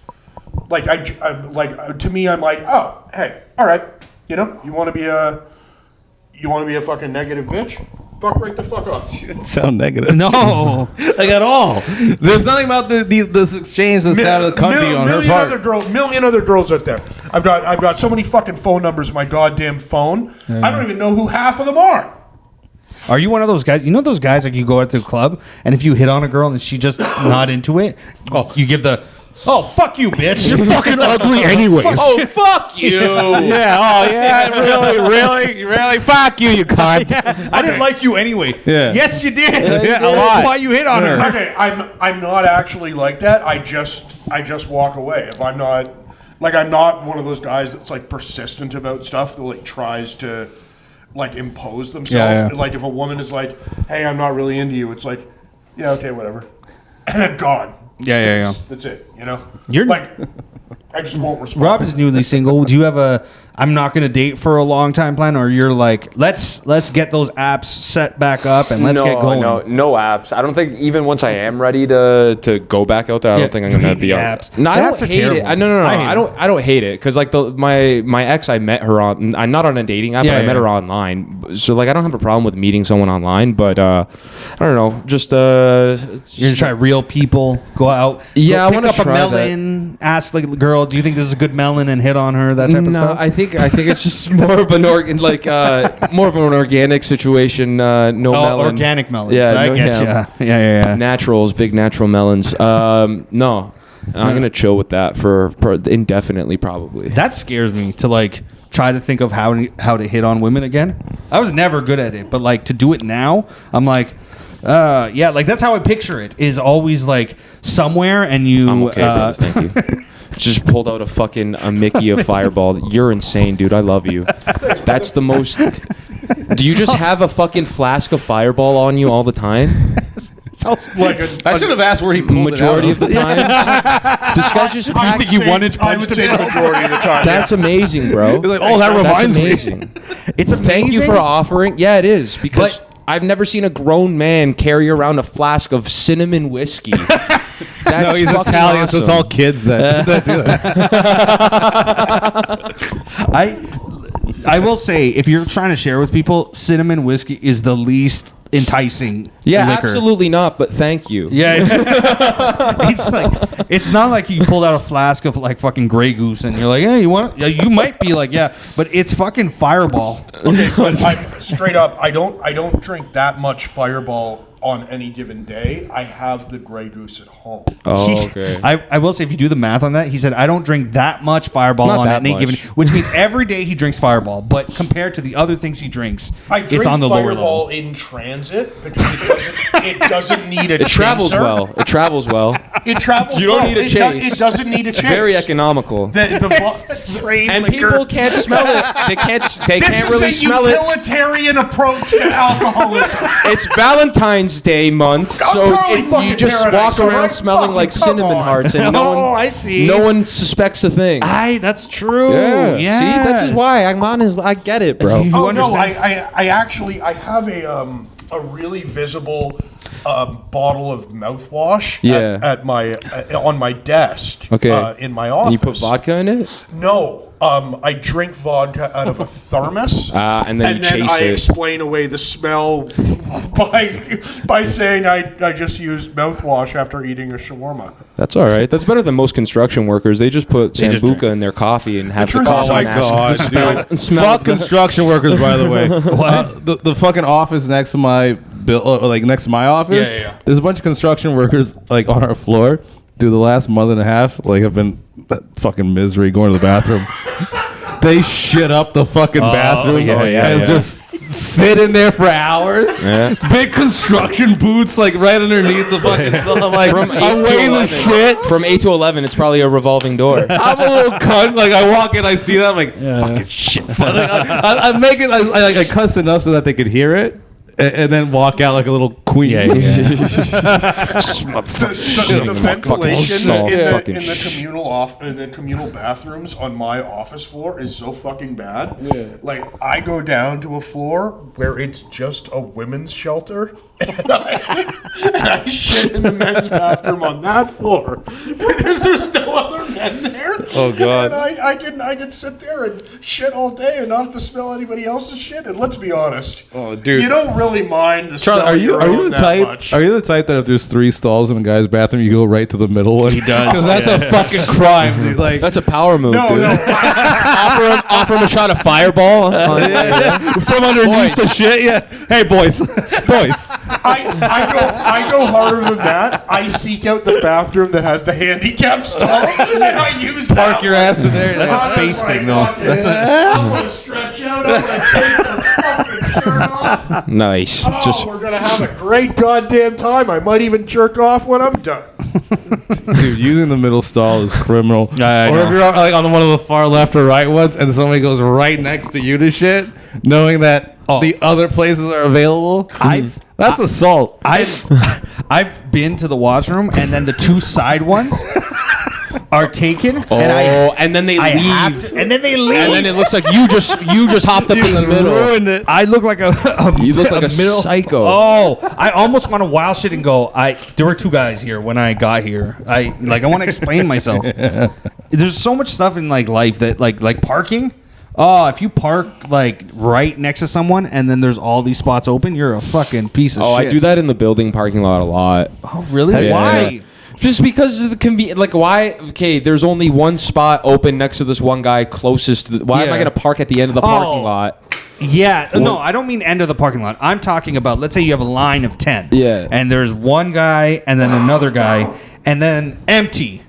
like. To me, I'm like, oh, hey, all right, you want to be a fucking negative bitch? Fuck right the fuck off. Sound negative. No. Like at all. There's nothing about this exchange that's out of the country on her part. Million other girls out there. I've got so many fucking phone numbers in my goddamn phone. I don't even know who half of them are. Are you one of those guys? You know those guys like you go out to the club and if you hit on a girl and she's just not into it, you give the fuck you, bitch. You're fucking ugly anyways. Oh, fuck you. Really? Fuck you cunt. I didn't like you anyway. Yeah. Yes, you did. Yeah, a That's lot. why you hit on her. Okay, I'm not actually like that. I just walk away if I'm not I'm not one of those guys that's like persistent about stuff that like tries to like impose themselves. Yeah. Like if a woman is like, "Hey, I'm not really into you," it's like, "Yeah, okay, whatever," and I'm gone. Yeah. That's it. You know, You're like, I just won't respond. Rob is newly single. Do you have a I'm not going to date for a long time plan, or you're like let's get those apps set back up and let's get going? No apps. I don't think even once I am ready to go back out there, I don't think I'm gonna be the out. apps. No, I The apps don't are hate terrible. it. No. I hate I don't hate it because like my ex, I met her on. I'm not on a dating app, but I met her online. So like I don't have a problem with meeting someone online, but I don't know. Just You're gonna try real people, go out. Yeah, I pick wanna up a try that. melon. Ask like, girl, do you think this is a good melon, and hit on her. That type of No, stuff. I think it's just more of an more of an organic situation. No melon. Organic melons. Yeah, I get you. Yeah. Naturals, big natural melons. No, I'm gonna chill with that for indefinitely, probably. That scares me to like try to think of how to hit on women again. I was never good at it, but like to do it now, I'm like, like that's how I picture it. Is always like somewhere and you. I'm okay, brother. Thank you. Just pulled out a Mickey, a Fireball. You're insane, dude. I love you. That's the most. Do you just have a fucking flask of Fireball on you all the time? I should have asked where he pulled Majority it out of the time. This guy's just packed. think you one-inch I would say the majority of the time. That's amazing, bro. He's like, oh, that That's reminds me. amazing. It's amazing. Thank you for offering. Yeah, it is because I've never seen a grown man carry around a flask of cinnamon whiskey. That's No, he's fucking Italian, so it's awesome. all kids that do that. I will say, if you're trying to share with people, cinnamon whiskey is the least enticing Yeah, liquor. absolutely not. But thank you. Yeah, it's not like you pulled out a flask of like fucking Grey Goose and you're like, hey, you want? Yeah, you might be like, yeah, but it's fucking Fireball. Okay, but straight up, I don't drink that much Fireball on any given day. I have the Grey Goose at home. Oh, He's- okay. I will say, if you do the math on that, he said, I don't drink that much Fireball Not on that any much. given, which means every day he drinks Fireball. But compared to the other things he drinks, I drink it's on the lower Fireball level. in transit because it doesn't need a It travels chaser. well. It travels well. It travels You don't well. need a It chase. It doesn't need a It's chase. very economical. Train And liquor. people can't smell it. They can't really This is a smell it. utilitarian approach to alcoholism. It's Valentine's Day month, so totally if fucking you just paradise, walk around alright? smelling Fucking like come cinnamon on. hearts, and I see. no one suspects a thing. That's true. Yeah. Yeah. See, that's just why I'm honest. I get it, bro. You Oh no, understand? I actually have a really visible bottle of mouthwash Yeah. at my on my desk Okay. in my office. And you put vodka in it? No, I drink vodka out of a thermos. And then you chase I it. explain away the smell by saying I just used mouthwash after eating a shawarma. That's all right. That's better than most construction workers. They just put just Sambuca drink. in their coffee and have the truth is, coffee oh my mask God, smell Fuck construction workers, by the way. The fucking office next to my next to my office. Yeah. There's a bunch of construction workers like on our floor. Dude, the last month and a half, like, have been fucking misery going to the bathroom. They shit up the fucking bathroom and just sit in there for hours. Yeah. Big construction boots, like right underneath the fucking stuff. I'm like, From 8 I'm to waiting to 11. shit. From 8 to 11, it's probably a revolving door. I'm a little cunt. Like, I walk in, I see that, I'm like, fucking shit. Like, I make it, I cuss enough so that they could hear it. And then walk out like a little queen. The ventilation in the communal bathrooms on my office floor is so fucking bad. Yeah. Like, I go down to a floor where it's just a women's shelter, and I shit in the men's bathroom on that floor because there's no other men there. Oh, God. And I can sit there and shit all day and not have to smell anybody else's shit. And let's be honest, Oh, dude. you don't really mind the Charlie, smell are of you your are own you them the that type? much. Are you the type that if there's 3 stalls in a guy's bathroom, you go right to the middle one? He does, because that's a fucking crime. Dude. Like That's a power move, No, dude. no. offer him a shot of Fireball. from underneath the shit. Yeah. Hey, boys. I go harder than that. I seek out the bathroom that has the handicap stall, and I use that. Park your ass in there. That's a Oh, space my thing, though. fucking- That's I'm gonna stretch out. I'm gonna take the fucking shirt off. Nice. Oh, Just we're gonna have a great goddamn time. I might even jerk off when I'm done. Dude, using the middle stall is criminal. I or know. if you're like on one of the far left or right ones, and somebody goes right next to you to shit, knowing that the other places are available. That's assault. I've been to the washroom, and then the 2 side ones are taken, and then they I leave. have to, and then they leave. And then it looks like you just hopped up in the middle. Ruined it. I look like You look like a middle psycho. Oh, I almost want to wild shit and go. There were 2 guys here when I got here. I want to explain myself. There's so much stuff in life that like parking. Oh, if you park right next to someone and then there's all these spots open, you're a fucking piece of shit. I do that in the building parking lot a lot. Oh, really? Yeah. Why? Just because of the convenience. Like, why? Okay, there's only one spot open next to this one guy closest to why am I Yeah. going to park at the end of the parking lot? Yeah, no, I don't mean end of the parking lot. I'm talking about, let's say you have a line of 10. Yeah. And there's one guy and then another guy and then empty.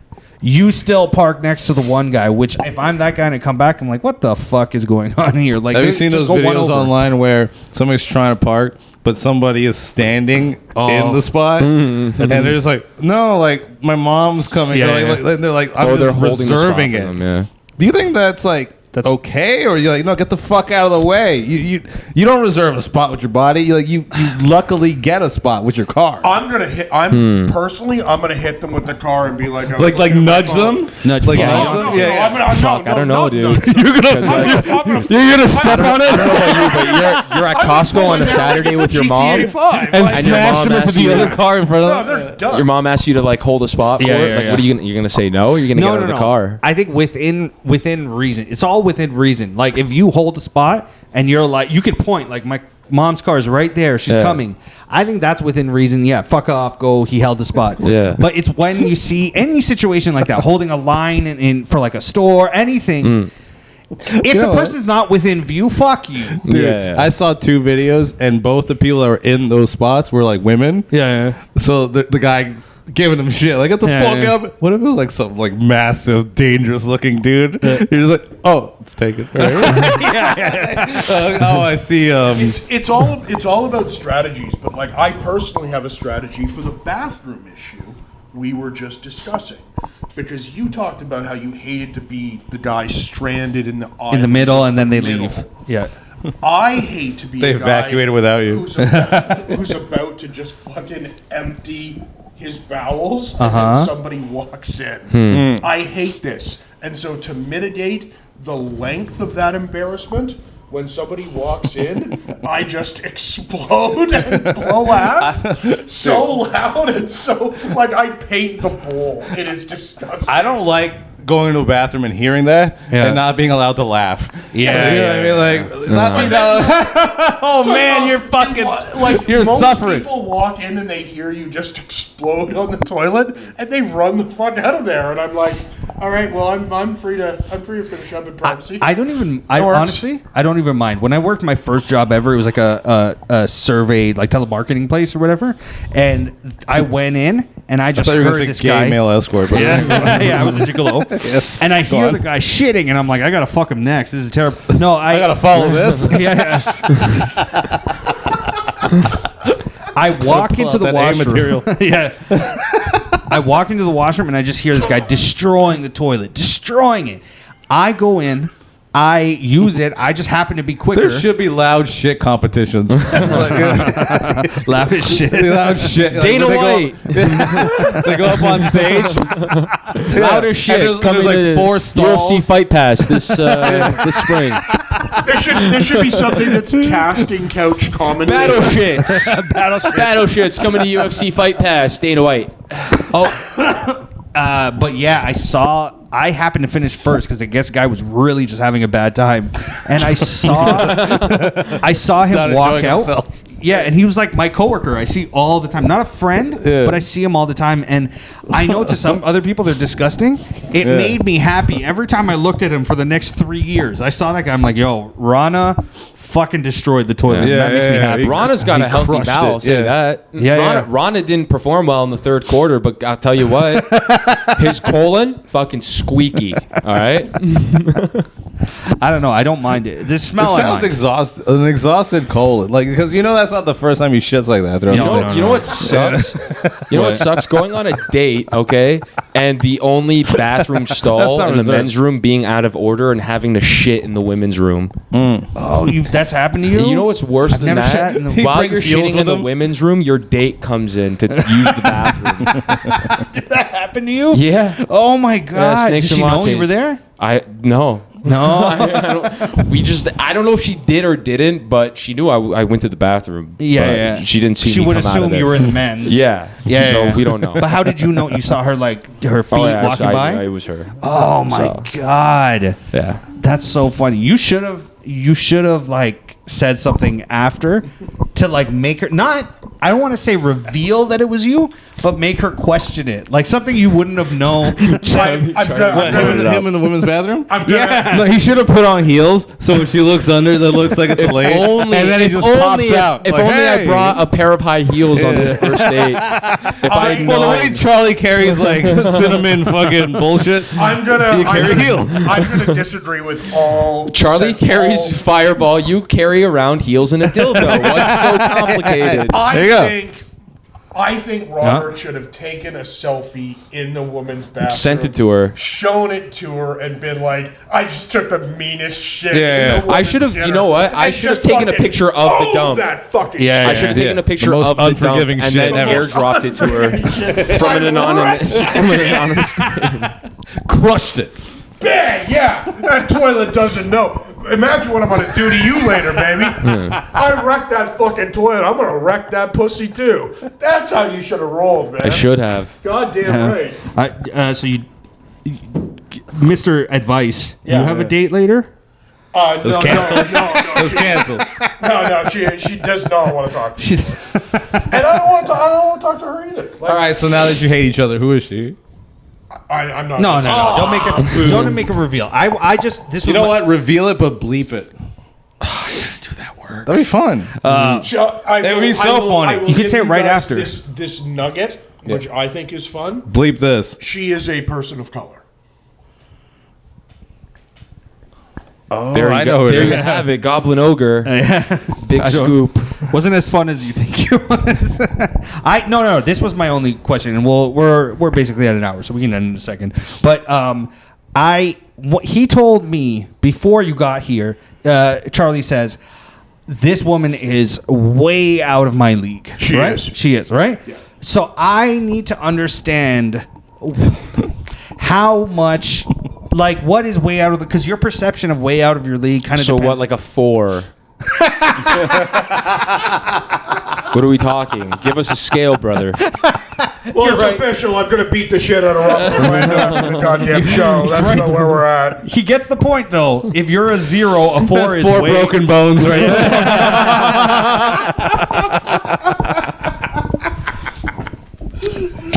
You still park next to the one guy, which if I'm that guy and I come back, I'm like, what the fuck is going on here? Like, Have you seen just those go one videos over. online where somebody's trying to park, but somebody is standing in the spot, and they're just like, "No, like my mom's coming." Yeah, They're yeah. like, they're like, "I'm They're just holding the spot reserving for it." them, yeah. Do you think that's okay, or you're like, no, get the fuck out of the way? You don't reserve a spot with your body. You luckily get a spot with your car. I'm gonna hit. I'm gonna hit them with the car and be like, I was Like looking at my nudge phone. them. Nudge Like them. nudge No, them? no, Yeah, no, yeah. I'm gonna, Fuck, I don't know, dude. You're gonna step on it You're at Costco on a Saturday with your mom, and And your smash mom them into asks the you other to- car in front No, of them. they're done. your mom asks you to hold a spot for Yeah, it. yeah, Like, yeah. what are you gonna say? No, or you're gonna get out of the car. I think within reason. It's all within reason. Like if you hold the spot and you're like, you can point like my mom's car is right there. She's Yeah. coming. I think that's within reason. Yeah, fuck off. Go. He held the spot. Yeah. But it's when you see any situation like that, holding a line in for like a store, anything. If You know the what? person's not within view, fuck you. Dude, Yeah. I saw 2 videos, and both the people that were in those spots were like women. Yeah. So the guy giving them shit, like, get the Yeah, fuck yeah. up. What if it was like some like massive, dangerous looking dude? You're just like, oh, it's taken. All right. Oh, I see. It's all about strategies, but like I personally have a strategy for the bathroom issue we were just discussing. Because you talked about how you hated to be the guy stranded in the In the middle, and then they middle. leave. Yeah. I hate to be They a guy evacuated without you. who's about to just fucking empty his bowels and then somebody walks in. I hate this. And so to mitigate the length of that embarrassment, when somebody walks in, I just explode and blow ass so loud and so like I paint the bowl. It is disgusting. I don't like going to a bathroom and hearing that Yeah. and not being allowed to laugh. Yeah, You know what I mean? Like, not being allowed. Oh man, you're fucking like you're most suffering. people walk in and they hear you just explode on the toilet and they run the fuck out of there and I'm like, all right, well I'm free to finish up in privacy. I don't even. I Dorks. honestly, I don't even mind. When I worked my first job ever, it was like a survey, like telemarketing place or whatever. And I went in and I I just thought you were heard going to this say gay guy. male escort. But Yeah, I was a gigolo. And I hear on. the guy shitting, and I'm like, I gotta fuck him next. This is terrible. No, I gotta follow this. Yeah. I walk pull into out the that A washroom. material. Yeah. I walk into the washroom and I just hear this guy destroying the toilet, destroying it. I go in, I use it. I just happen to be quicker. There should be loud shit competitions. Loud as shit. Loud shit. Like, Dana when White. They go up on stage. Louder shit. there's Coming like to 4 stalls. UFC Fight Pass this spring. There should be something that's casting couch commentary. Battle shits. Battle shits coming to UFC Fight Pass. Dana White. But yeah, I happened to finish first because I guess the guy was really just having a bad time, and I saw Not him walk enjoying out. himself. Yeah, and he was like my coworker. I see all the time. Not a friend, but I see him all the time. And I know to some other people they're disgusting. It made me happy every time I looked at him for the next 3 years. I saw that guy. I'm like, yo, Rana fucking destroyed the toilet. That makes me happy. Rana's got a healthy bowel. I'll say that. Rana didn't perform well in the third quarter, but I'll tell you what, his colon fucking squeaky. All right. I don't know. I don't mind it. The smell. It sounds an exhausted colon, like because that's not the first time he shits like that. You know what sucks? You know what sucks? Going on a date, okay, and the only bathroom stall in the men's room being out of order and having to shit in the women's room. Oh, that's happened to you? You know what's worse than that? While you're shitting in the women's room, your date comes in to use the bathroom. Did that happen to you? Yeah. Oh my god. Did she know you were there? No. No. I don't know if she did or didn't, but she knew I went to the bathroom. Yeah. She didn't see me. She would come out of assume there. you were in the men's. Yeah. So we don't know. But how did you know? You saw her her feet walking by? It was her. Oh my god. Yeah. That's so funny. You should have like said something after to like make her I don't want to say reveal that it was you, but make her question it. Like something you wouldn't have known. Him in the women's bathroom? Yeah. No, he should have put on heels so when she looks under, it looks like it's a lady. And then he just pops out. If like, only hey. I brought a pair of high heels on this first date. Well, the way Charlie carries like cinnamon fucking bullshit, you carry heels. I'm gonna disagree with all. Charlie carries Fireball. You carry around heels and a dildo. What's so complicated? I think Robert should have taken a selfie in the woman's bathroom, Sent it to her, shown it to her, and been like, "I just took the meanest shit." Yeah. I should have. You know what? I should have taken a picture of the dump. That fucking I should have taken a picture The most of the dump unforgiving and shit then ever. airdropped it to her from an anonymous name. Crushed it. Bang! Yeah, that toilet doesn't know. Imagine what I'm gonna do to you later, baby. I wrecked that fucking toilet. I'm gonna wreck that pussy too. That's how you should have rolled, man. I should have. Goddamn right. So Mr. Advice, you have a date later? No, no, It was canceled. no. She does not want to talk to me. And I don't want to talk to her either. Like, All right, so now that you hate each other, who is she? I'm not. No. Don't make a reveal. I just this. You know what? Reveal it, but bleep it. Do that work. That'd be fun. It would be so funny. You could say it right after. This nugget, which I think is fun. Bleep this. She is a person of color. Oh, There you go. There you have it. Goblin Ogre. Big scoop. Wasn't as fun as you think it was. No. This was my only question, and we're basically at an hour, so we can end in a second. But he told me before you got here. Charlie says this woman is way out of my league. She right? is. She is, right? Yeah. So I need to understand how much. Like, what is way out of because your perception of way out of your league kind of So depends. what, like a 4? What are we talking? Give us a scale, brother. Well, it's official. I'm gonna beat the shit out of Robert right after the goddamn show. That's right. not where we're at. He gets the point, though. If you're a 0, a 4 is Four way... broken bones right there.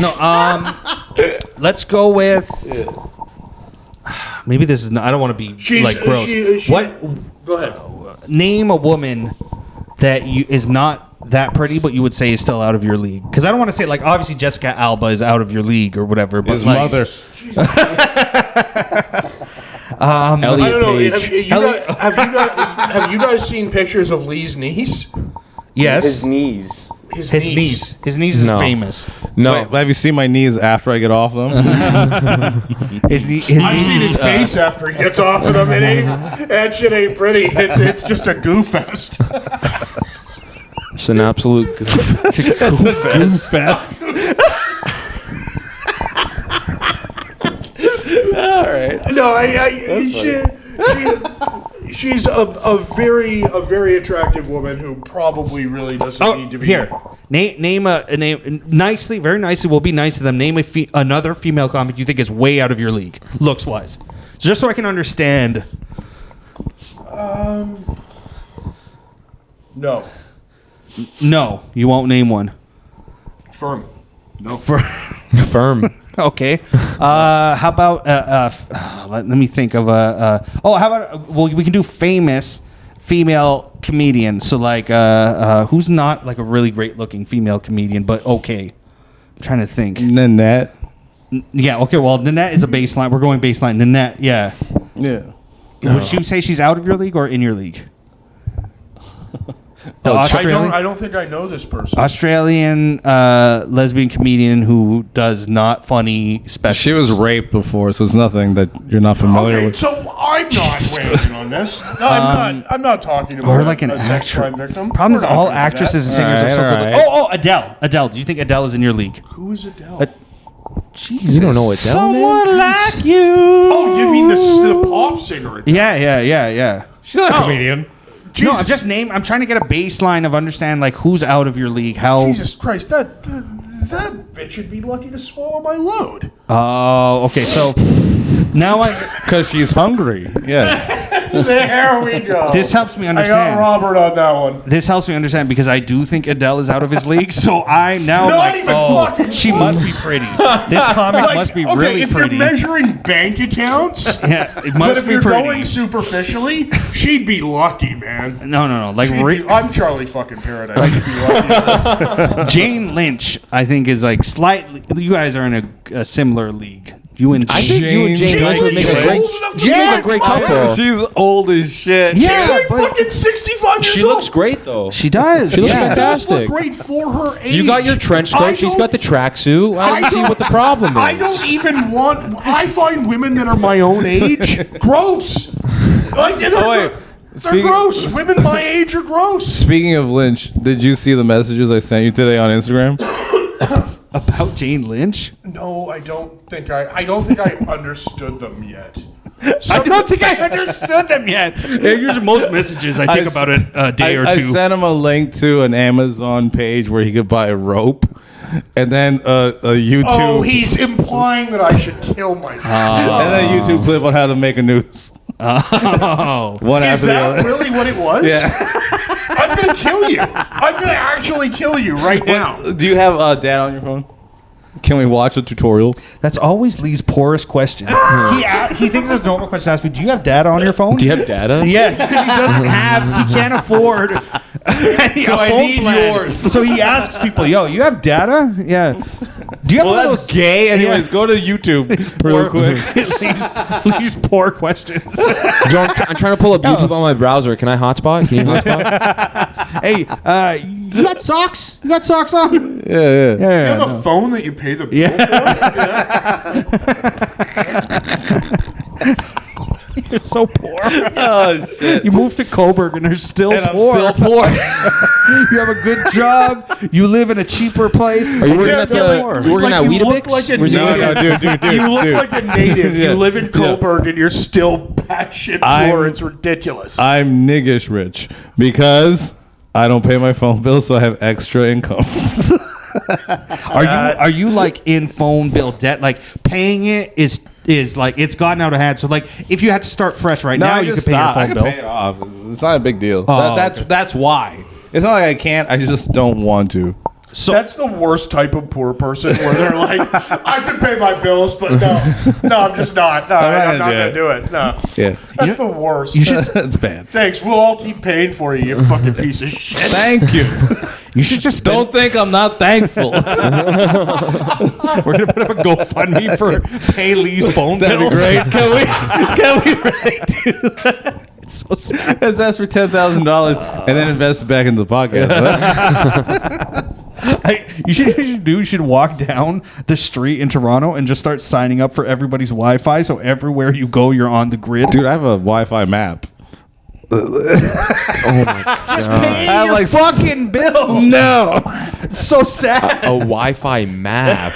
No, let's go with... Maybe this is not... I don't want to be, gross. Go ahead. Name a woman that is not that pretty, but you would say is still out of your league. Because I don't want to say, like, obviously Jessica Alba is out of your league or whatever, but His like... mother. I don't know. Page. Have you guys seen pictures of Lee's niece? Yes. knees. His niece. His niece is No. famous. No. Wait, have you seen my knees after I get off them? His I've niece seen his is... face after he gets off of them. That shit ain't pretty. It's just a goof fest. It's an absolute goof. Fast. No, she's a very attractive woman who probably really doesn't need to be here. Name a name nicely, very nicely. We'll be nice to them. Name another female comic you think is way out of your league, looks wise. So just so I can No. No, you won't name one. Firm. No. Firm. Okay. How about let me think of how about we can do famous female comedian. So like who's not like a really great looking female comedian, but okay. I'm trying to think. Nanette. Yeah. Okay. Well, Nanette is a baseline. We're going baseline. Nanette. Yeah. Yeah. Would you say she's out of your league or in your league? I don't think I know this person. Australian lesbian comedian who does not funny specials. She was raped before, so it's nothing that you're not familiar Okay, with. so I'm not weighing in on this. No, I'm not talking about Or like an a sex crime victim. Problem is We're not all gonna do actresses and that. singers are so All good. right. Oh, Adele. Adele. Do you think Adele is in your league? Who is Adele? Jesus. You don't know Adele, man? like you. Oh, you mean the pop singer? Adele. Yeah. She's not a comedian. No, I'm trying to get a baseline of understand like who's out of your league. How? Jesus Christ, that bitch would be lucky to swallow my load. Oh, okay. So now Because she's hungry. Yeah. There we go. this helps me I understand. got Robert on that one. This helps me understand because I do think Adele is out of his league. So I now Not like, even fucking she must be pretty. This comic must be really if pretty. you're measuring bank accounts, Yeah, it but must if be you're pretty. going superficially, she'd be lucky, man. No. Like I'm Charlie fucking Paradise. She'd be lucky. Jane Lynch, I think is like slightly. You guys are in a similar league. You and I think you and Jane Jane Lynch would make a Lynch great, is old enough to you'd be make a great my couple. She's old as shit. Yeah, She's like but fucking 65 years She old. looks great though. she does. She looks yeah. Does look fantastic. great for her age. You got your trench I coat. She's got the don't- tracksuit. I don't see what the problem is. I don't even want. I find women that are my own age gross. Like, they're, wait. they're Speaking- gross. Women my age are gross. Speaking of Lynch, did you see the messages I sent you today on Instagram? About Jane Lynch. No, I don't think I understood them yet. I don't think I understood them yet. Here's most messages I take s- about a day or I two. sent him a link to an Amazon page where he could buy a rope, and then a YouTube. Oh, he's implying that I should kill myself. and then a YouTube clip on how to make a noose. Oh, One Is after the that other. really what it was? Yeah. I'm gonna kill you. I'm gonna actually kill you right now. Do you have dad on your phone? Can we watch a tutorial? that's always Lee's poorest question. He thinks it's a normal question to ask me. Do you have data on your phone? Do you have data? Yeah, because he doesn't have. He can't afford. So I need yours. So he asks people, "Yo, you have data? Yeah. Do you have Well, one of that's those gay. Anyways, Yeah. go to YouTube real quick. Lee's poor questions. I'm trying to pull up YouTube on my browser. Can I hotspot? Can you hotspot? Hey, you got socks? You got socks on? Yeah. You have a phone that you pay the bill You're so poor. Oh shit. You moved to Coburg and are still And I'm poor. still poor. You have a good job. You live in a cheaper place. Are you working at you working at you look Weetabix? like a Where's you no, working no, at? dude. You look like a native. Yeah. You live in Coburg and you're still batshit poor. It's ridiculous. I'm niggish rich because I don't pay my phone bill, so I have extra income. Are you like in phone bill debt? Like paying it is like it's gotten out of hand. So like if you had to start fresh right now, I you could just pay your stop. I phone can bill. pay it off. It's not a big deal. Oh, That's why. It's not like I can't. I just don't want to. So That's the worst type of poor person where they're like, I can pay my bills, but no, I'm just not. No, I'm not going to do it. No. Yeah. That's the worst. you should That's bad. Thanks. We'll all keep paying for you, you fucking piece of shit. Thank you. you should just spend, Don't think I'm not thankful. We're gonna put up a GoFundMe for pay Lee's phone That'd bill. be great. Can we really do that? It's so sad. Let's ask for $10,000 and then invest it back into the podcast. You should walk down the street in Toronto and just start signing up for everybody's Wi-Fi. So everywhere you go, you're on the grid. Dude, I have a Wi-Fi map. just pay I your like fucking bills. No. It's so sad. A Wi-Fi map.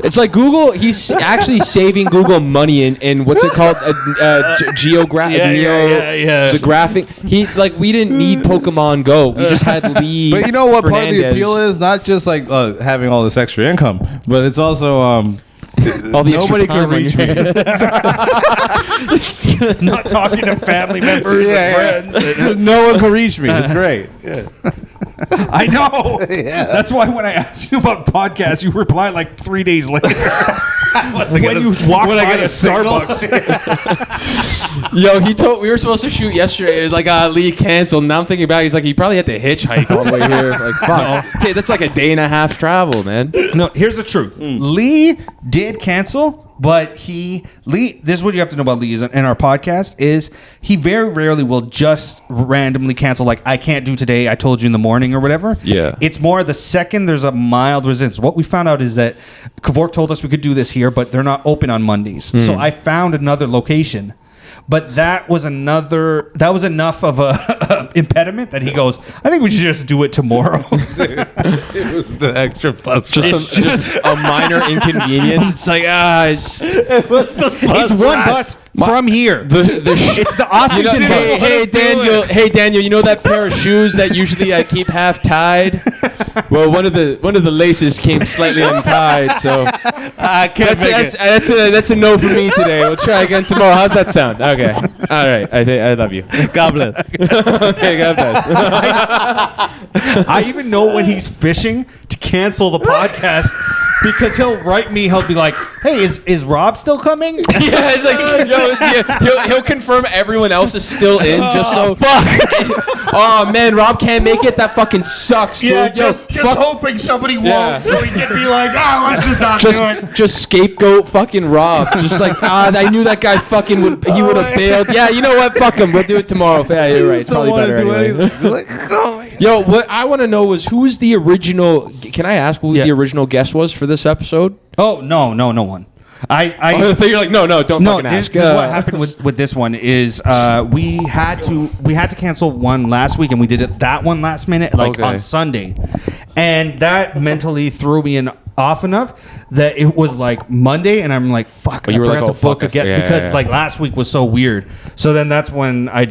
It's like Google. He's actually saving Google money in what's it called? Geographic. Yeah. The graphic. We didn't need Pokemon Go. We just had Lee. But you know what part of the Fernandez. appeal is? Not just like having all this extra income, but it's also All the extra Nobody can time on reach your me. hands. Not talking to family members and friends. No one can reach me. It's great. Yeah. I know. That's why when I asked you about podcasts, you reply like 3 days later. when you walk by a Starbucks. Yo, we were supposed to shoot yesterday. It was like, Lee canceled. Now I'm thinking about it. He's like, he probably had to hitchhike all the way here. Like, fuck. Dude, that's like a day and a half's travel, man. No, here's the truth. Lee did cancel, but Lee, this is what you have to know about Lee in our podcast, is he very rarely will just randomly cancel, like, I can't do today, I told you in the morning or whatever. Yeah. It's more the second there's a mild resistance. What we found out is that Kavork told us we could do this here, but they're not open on Mondays. So I found another location. But that was enough of a impediment that he goes, I think we should just do it tomorrow. It was the extra bus. Just a minor inconvenience. It's like, It's one bus from here. It's the oxygen bus. Hey Daniel, you know that pair of shoes that usually I keep half tied? Well, one of the laces came slightly untied, so I can't that's a no for me today. We'll try again tomorrow. How's that sound? Okay, all right. I love you. God bless. Okay, God bless. I even know when he's fishing to cancel the podcast because he'll write me. He'll be like, "Hey, is Rob still coming?" Yeah, it's like he'll confirm everyone else is still in just so. Oh man, Rob can't make it. That fucking sucks, dude. Yeah, Yo, just hoping somebody won't, Yeah. so he can be like, let's just not do it. just scapegoat fucking Rob. Just like, I knew that guy fucking would have bailed. Yeah, you know what? Fuck him. We'll do it tomorrow. Yeah, you're right. It's probably better anyway. Yo, what I want to know is who's the original. Can I ask who the original guest was for this episode? Oh no one. I thought you're like, no, don't fucking ask. This is what happened with this one is we had to cancel one last week and we did that one last minute on Sunday, and that mentally threw me off enough that it was like Monday and I'm like, fuck, I forgot to book again because like last week was so weird. So then that's when I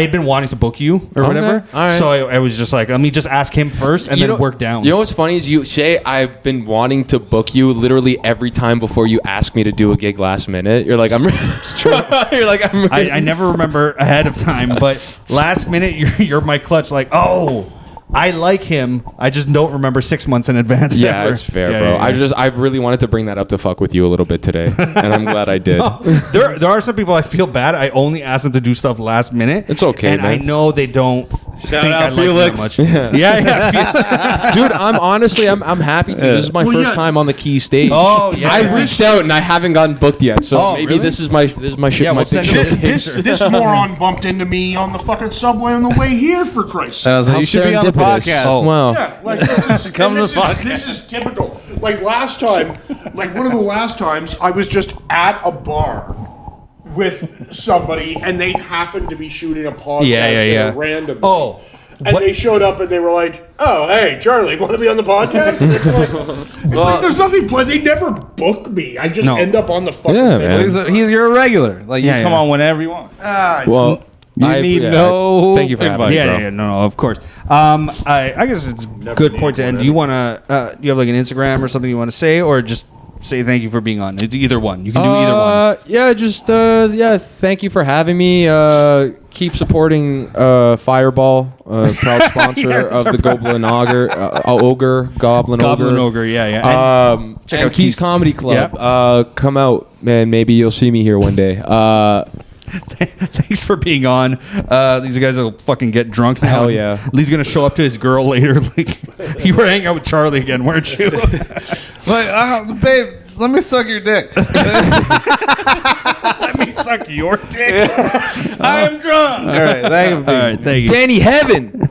had been wanting to book you or whatever. All right. So I was just like, let me just ask him first and then work down. You know what's funny is you say I've been wanting to book you literally every time before you ask me to do a gig last minute. You're like, it's true. You're like, I'm ready. I never remember ahead of time, but last minute you're my clutch. Like, oh, I like him. I just don't remember 6 months in advance. Yeah, ever. it's fair, bro. Yeah. I really wanted to bring that up to fuck with you a little bit today, and I'm glad I did. There are some people I feel bad. I only ask them to do stuff last minute. It's okay, and man. I know they don't think I like Felix. them that much. Yeah. Dude, I'm happy to. This is my first time on the Key stage. Oh, yeah. I reached out and I haven't gotten booked yet, so maybe really? this is my shit. Yeah, my we'll big send shit. This moron bumped into me on the fucking subway on the way here, for Christ's sake. And I was like, How you should be on the serendipitous. podcast. Oh, wow. Yeah, like this is Come to this the podcast. This is typical. Like last time, like one of the last times, I was just at a bar with somebody, and they happened to be shooting a podcast there randomly. Oh. And they showed up and they were like, "Oh, hey, Charlie, want to be on the podcast?" And it's like there's nothing planned. They never book me. I just end up on the fucking thing. man. He's your regular. Like you come on whenever you want. Well, You need no. Thank you for having me, bro. Yeah, no, of course. I guess it's a good point to end. Do you want to? Do you have like an Instagram or something you want to say, or just say thank you for being on? Either one. You can do either one. Yeah, just thank you for having me. Keep supporting Fireball, proud sponsor of the Goblin Ogre, Goblin Ogre. Yeah. Check out Keys Comedy Club. Come out, man. Maybe you'll see me here one day. Thanks for being on. These guys will fucking get drunk now. Hell yeah. Lee's gonna show up to his girl later. Like, you were hanging out with Charlie again, weren't you? Like, babe, let me suck your dick. Let me suck your dick. I am drunk. All right, thank you. All right, thank you. Danny Heaven.